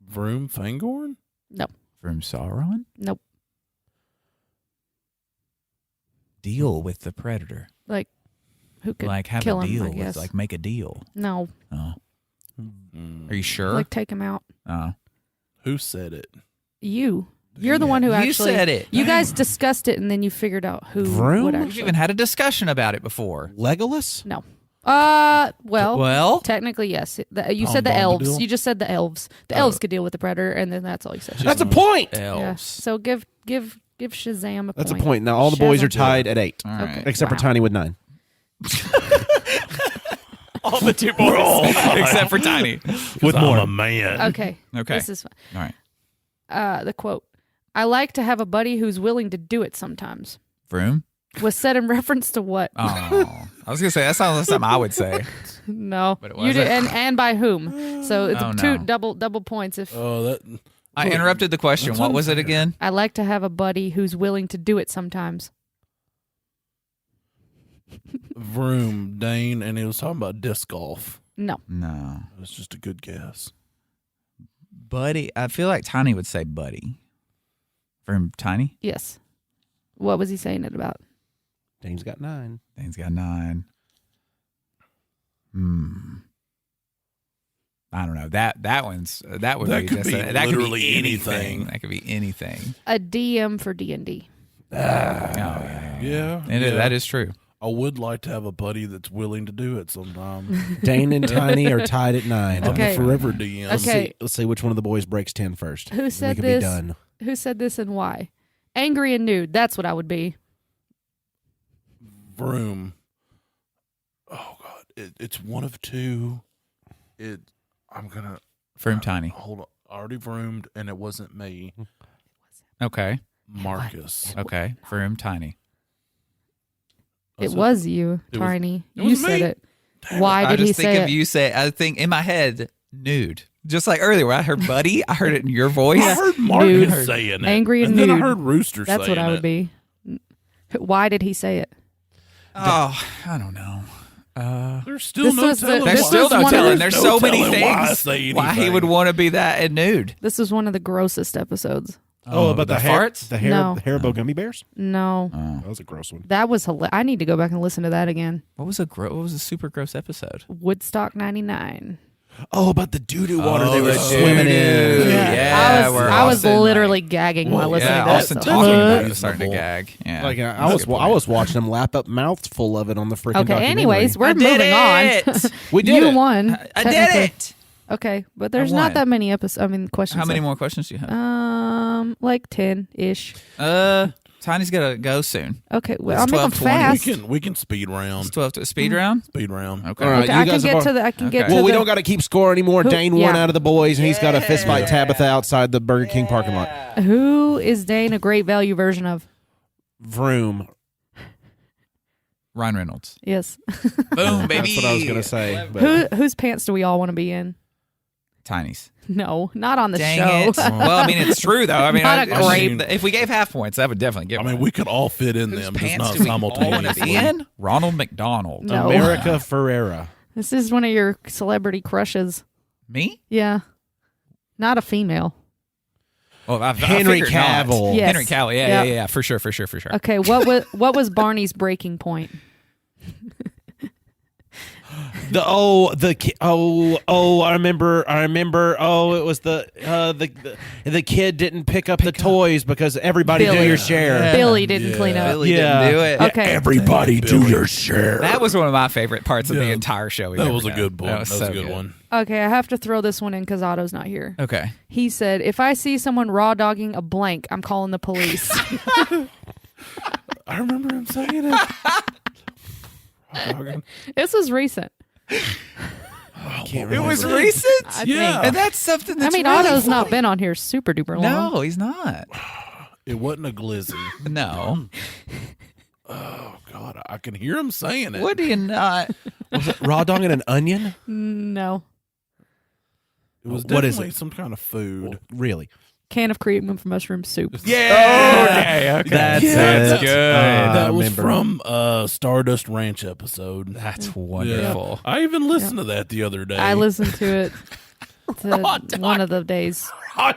Vroom Fangorn?
From Sauron?
Nope.
Deal with the predator.
Like, who could
Like have
kill
a
him?
deal
I
with,
guess.
like make a deal.
No,
Oh.
Mm.
Are you sure?
like take him out.
Who said it?
You're the one who
You
actually
said it.
You guys discussed it, and then you figured out who
Vroom?
would
We've
We've
actually.
even had a discussion about it before.
Legolas?
No. Well, technically yes. You
Tom
said the elves.
Bombadil?
You just said the elves. The elves could deal with the predator, and then that's all you said.
That's a point.
Yeah.
Elves.
So give Shazam a point.
That's a point. Now all the boys are
Shazam.
tied at 8,
All right.
Okay.
except for
Wow.
Tiny with 9.
All the 2 boys, except for Tiny.
With I'm a man.
Okay.
Okay.
This is fun.
All right.
The quote: "I like to have a buddy who's willing to do it sometimes."
Vroom?
Was said in reference to what?
Oh. I was going to say, that sounds like something I would say.
No,
But it
you did,
wasn't.
and by whom? So it's
Oh,
two
no.
double points. If
Oh, that
I interrupted the question.
That's
What was it
unfair.
again?
I like to have a buddy who's willing to do it sometimes.
Vroom Dane, and he was talking about disc golf.
No,
No.
That's just a good guess.
Buddy. I feel like Tiny would say buddy. From Tiny?
yes. What was he saying it about?
Dane's got 9.
Dane's got 9. I don't know. That would
That
be
could
just
be
that could
literally
be
anything.
That could be anything.
A DM for D&D.
Yeah.
That is true.
I would like to have a buddy that's willing to do it sometime.
Dane and Tiny are tied at 9.
Okay.
I'm a forever DM.
Okay.
Let's see which one of the boys breaks 10 first.
Who said
we can
this?
Be done.
Who said this and why? Angry and nude. That's what I would be.
Vroom. Oh God, it's one of two. I'm gonna
Vroom Tiny.
hold on. I already vroomed, and it wasn't me.
Okay.
Marcus.
Okay. Vroom Tiny.
It was you,
It was-
Tiny.
it
You
was
said
me.
it. Why
I
did he
just think
say
of
it?
you say. I think in my head, nude. Just like earlier, when I heard "buddy," I heard it in your voice.
I heard Marcus
Nude.
saying it.
Angry and
then I
nude.
heard Rooster
That's
saying
what I would
it.
be. Why did he say it?
Oh, I don't know.
There's still
This
no
was the-
telling.
There's
This
still
was
no
one of
telling.
the-
There's
no
so many
telling why I
things
say
why he
anything.
would want to be that and nude.
This was one of the grossest episodes.
Oh, about the
farts?
The hair,
No.
the Haribo gummy bears?
No,
That was a gross one.
that was I need to go back and listen to that again.
What was a super gross episode?
Woodstock 99.
Oh, about the doo-doo water they were
the
swimming
doo-doo.
in.
Yeah,
I
where
was
Austin,
literally gagging while listening
Yeah,
to that.
Austin
so-
talking about it
Reasonable.
starting to gag. Yeah,
Like
That's
I
a
was,
good
I
point.
was watching them lap up mouths full of it on the freaking
Okay,
documentary.
anyways, we're
I did
moving
it.
on.
We did
you
it.
won.
I did
technically.
it.
Okay, but there's
I
not
won.
that many episodes. I mean, questions.
How many
left.
more questions do you have?
Like 10-ish.
Tiny's gotta go soon.
Okay, well,
It's
I'll make them
12:20.
fast.
We can speed
It's
round.
12 to speed round.
Speed round.
Okay.
All right.
Okay,
you
I can
guys
get
have
to the. I can get
Okay.
to
Well, we
the.
don't got to keep score anymore.
Who-
Dane won
yeah.
out of the boys, and he's got a fist fight Tabitha outside the Burger King parking lot.
Who is Dane a great value version of?
Vroom.
Ryan Reynolds.
Yes.
Boom, baby.
That's what I was going to say. But
Whose pants do we all want to be in?
Tiny's.
No, not on the
Dang
show.
it. Well, I mean, it's true though. I mean,
Not a
grape.
If we gave half points, that would definitely give.
I mean, we could all fit in them, just
pants
not
do we all want to
simultaneously.
be in? Ronald McDonald.
No.
America Ferrera.
This is one of your celebrity crushes.
Me?
Yeah. Not a female.
Oh, I
Henry
figured not.
Cavill.
Yes.
Henry Cavill. Yeah,
Yep.
for sure.
Okay, what was Barney's breaking point?
I remember. Oh, it was the kid didn't pick up the toys because everybody do
Billy.
your share.
Billy didn't clean up.
Billy
Yeah.
didn't do it.
Okay.
Everybody do your share.
That was one of my favorite parts of the
Yeah.
entire show.
That was a good one. That was
so
a good one.
Okay, I have to throw this one in because Otto's not here.
Okay.
He said, if I see someone raw dogging a blank, I'm calling the police.
I remember him saying it.
This was recent.
It was recent.
I
Yeah.
think.
And that's something that's
I mean,
really
Otto's not
funny.
been on here super duper long.
No, he's not.
It wasn't a glizzy.
No.
Oh God, I can hear him saying it.
Would he not?
Raw dog and an onion?
No.
It was
What is
definitely
it?
some kind of food.
Really?
Can of cream of mushroom soup.
Yeah. Okay.
That's
That's
it.
good.
That was
remember.
from Stardust Ranch episode.
That's wonderful.
Yeah. I even listened to that the other day.
I listened to it one of the days.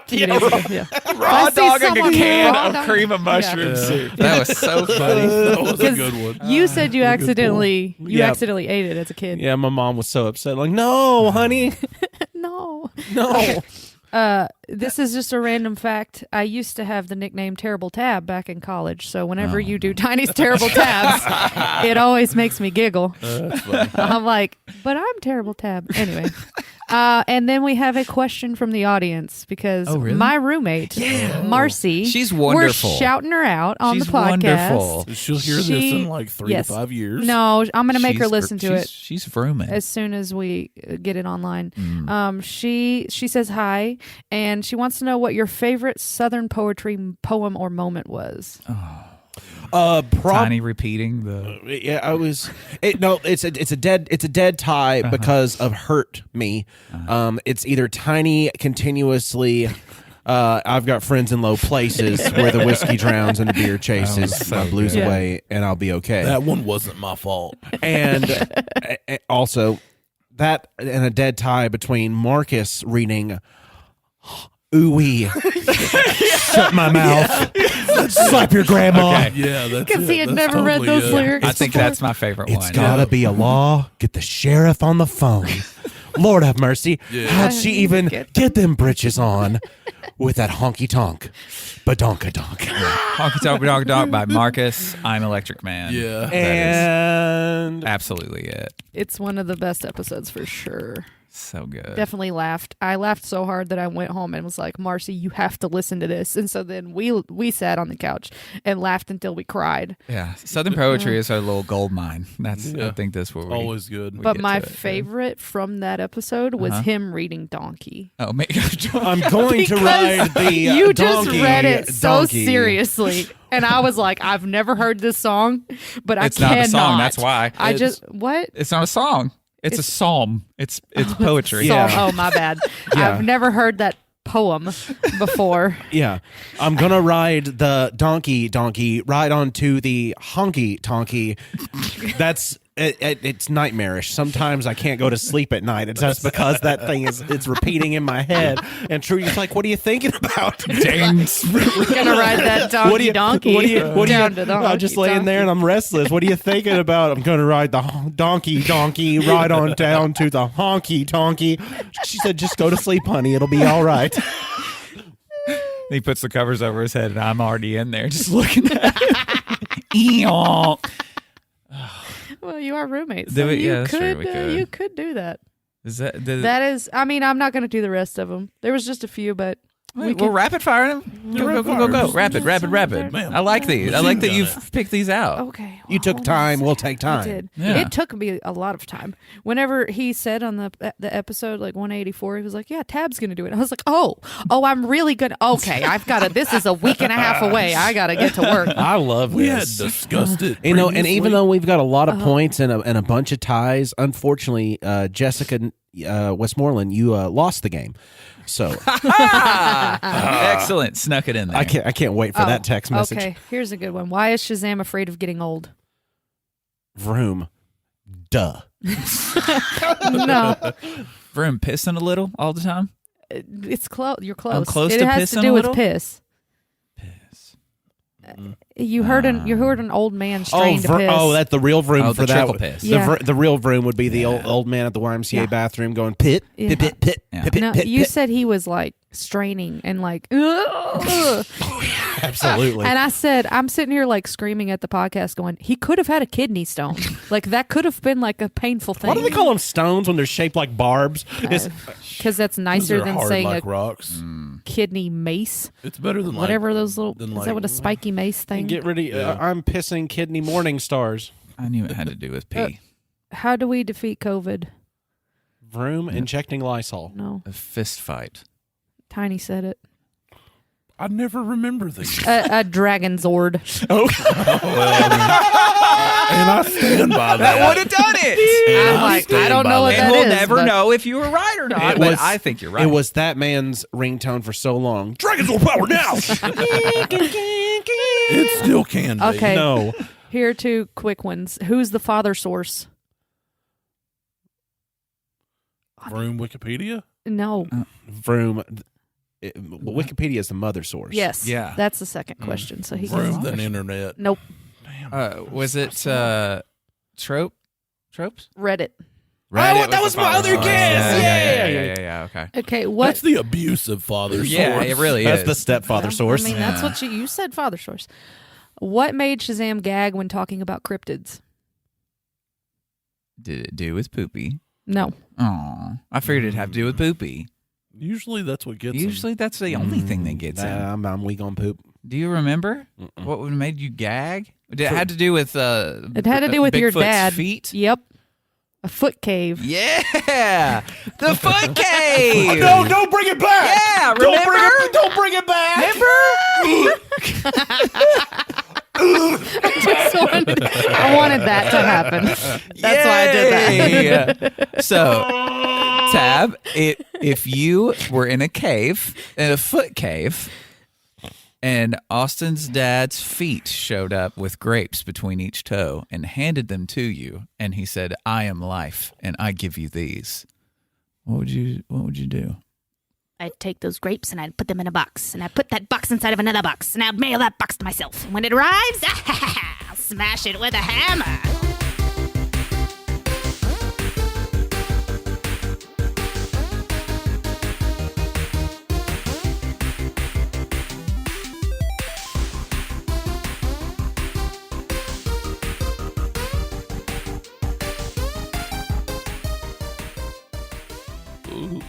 2 days ago. Yeah.
Raw
I see
dog and a
someone
can
raw
of
dog-
cream of mushroom
Yeah.
soup. That was so funny.
That was a
'Cause
good one.
You said you accidentally
Yeah.
accidentally ate it as a kid.
Yeah, my mom was so upset. Like, no, honey,
No.
no.
This is just a random fact. I used to have the nickname Terrible Tab back in college. So whenever you do Tiny's Terrible Tabs, it always makes me giggle.
That's funny.
I'm like, but I'm Terrible Tab. Anyway. And then we have a question from the audience because
Oh, really?
my roommate, Marcy,
She's wonderful.
we're shouting her out on
She's
the podcast.
wonderful.
She'll hear this
She-
in like 3
yes.
to 5 years.
No, I'm going to make her
She's
listen to it
She's vrooming.
as soon as we get it online. She says hi, and she wants to know what your favorite Southern poetry poem or moment was.
Tiny repeating the.
Yeah, I was. It's a dead tie because of hurt me. It's either Tiny continuously. I've got friends in low places where the whiskey drowns and the beer chases
so
my blues
good.
away, and I'll be okay.
That one wasn't my fault.
And also that and a dead tie between Marcus reading ooey shut my mouth slap your grandma.
Yeah, that's
Because he
it.
had
That's
never read
totally
those
it.
lyrics.
I think
before.
that's my favorite
It's
one.
gotta be a law. Get the sheriff on the phone. Lord have mercy.
Yeah.
How'd she even
Get
get them britches on with that honky tonk? Badonka-donk.
Honky Tonk Donk Donk by Marcus. I'm Electric Man.
Yeah.
That
And
is absolutely it.
It's one of the best episodes for sure.
So good.
Definitely laughed. I laughed so hard that I went home and was like, Marcy, you have to listen to this. And so then we sat on the couch and laughed until we cried.
Yeah. Southern poetry is our little gold mine. That's
Yeah.
I think that's where we
Always good.
But
get
my
to it, yeah.
favorite from that episode was him reading Donkey.
Oh man.
I'm going to
Because
ride the
you just
donkey,
read it so
donkey.
seriously. And I was like, I've never heard this song, but
It's
I
not
cannot.
a song, that's why.
What?
It's not a song. It's a psalm. It's poetry.
Yeah.
Oh, my bad.
Yeah.
I've never heard that poem before.
Yeah. I'm going to ride the donkey, ride onto the honky tonky. That's it's nightmarish. Sometimes I can't go to sleep at night. It's just because that thing it's repeating in my head. And Trudy's like, "What are you thinking about?"
Gonna ride that donkey. Down to the
I'm just
honky
laying
tonk.
there and I'm restless. What are you thinking about? I'm going to ride the donkey, ride on down to the honky tonky. She said, "Just go to sleep, honey. It'll be all right."
He puts the covers over his head, and I'm already in there just looking at it.
Well, you are roommates.
Do
So
it?
you
Yeah, that's true,
could,
we could.
you could do that.
Is that
That is, I mean, I'm not going to do the rest of them. There was just a few, but
we'll rapid fire them. Go. Rapid.
Man.
I like these. I like that
Done
you've picked these out.
okay.
You took
hold
time.
on.
We'll take
I
time.
did.
Yeah.
It took me a lot of time. Whenever he said on the episode like 184, he was like, "Yeah, Tab's gonna do it." I was like, "Oh, I'm really gonna." Okay, I've got to. This is a week and a half away. I got to get to work.
I love
We had
this.
discussed it.
You know, and even
previously.
though we've got a lot of points and a bunch of ties, unfortunately, Jessica Westmoreland, you lost the game. So
Excellent. Snuck it in there.
I can't wait for that text message.
Okay, here's a good one. Why is Shazam afraid of getting old?
Vroom. Duh.
No,
Vroom pissing a little all the time.
it's close. You're close.
I'm close
it
to
has to
pissing
do
a
with
little?
piss.
Piss.
You heard an old man strain to piss.
That's the real Vroom
Oh,
for
the
that.
trickle piss.
Yeah.
The real Vroom would be the old man at the YMCA
Yeah.
bathroom going pit,
Yeah.
pit, pit, pit,
Yeah.
pit, pit,
No,
pit,
you
pit.
said he was like straining and like, "Ugh."
Absolutely.
And I said, I'm sitting here like screaming at the podcast going, he could have had a kidney stone. Like that could have been like a painful thing.
Why do they call them stones when they're shaped like barbs? It's-
Because that's
Those
nicer
are
than
hard
saying
like
a
rocks.
kidney mace.
It's better than
Whatever
like,
those little,
than
is
like-
that what a spiky mace thing?
Get rid of.
Yeah.
I'm pissing kidney morning stars.
I knew it had to do with pee.
How do we defeat COVID?
Vroom injecting Lysol.
No,
A fist fight.
Tiny said it.
I never remember these.
A dragon zord.
And I stand by that.
That would have done it.
I'm like, I don't know what
And
that
we'll
is,
never
but-
know if you were right or not.
It
But
was-
I think you're right.
It was that man's ringtone for so long. Dragons will power now.
It still can be.
Okay.
No.
Here are two quick ones. Who's the father source?
Vroom Wikipedia?
No.
Vroom. Wikipedia is the mother source.
Yes.
Yeah.
That's the second question. So he
Vroom
gets
than internet.
Nope.
Was it Tropes?
Reddit.
Reddit that was my other
source.
guess.
Yeah. Okay.
Okay. What?
That's the abusive father
Yeah,
source.
it really
That's
is.
the stepfather source.
I mean, that's what you said. Father source. What made Shazam gag when talking about cryptids?
Did it do with poopy?
No.
Oh, I figured it'd have to do with poopy.
Usually that's what gets
Usually that's the only thing that gets him.
I'm weak on poop.
Do you remember what would have made you gag? It had to do with
It had to do with your
Bigfoot's
dad.
feet.
Yep. A foot cave.
Yeah, the foot cave.
No, don't bring it back.
Yeah, remember?
Don't bring it back.
I wanted that to happen. That's why I did that.
So, Tab, if you were in a cave, in a foot cave, and Austin's dad's feet showed up with grapes between each toe and handed them to you, and he said, "I am life, and I give you these," what would you do?
I'd take those grapes and I'd put them in a box, and I'd put that box inside of another box, and I'd mail that box to myself. And when it arrives, I'll smash it with a hammer.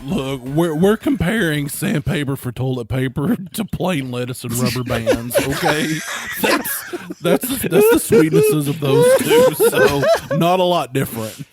Look, we're comparing sandpaper for toilet paper to plain lettuce and rubber bands. Okay, that's the sweetnesses of those two. So not a lot different.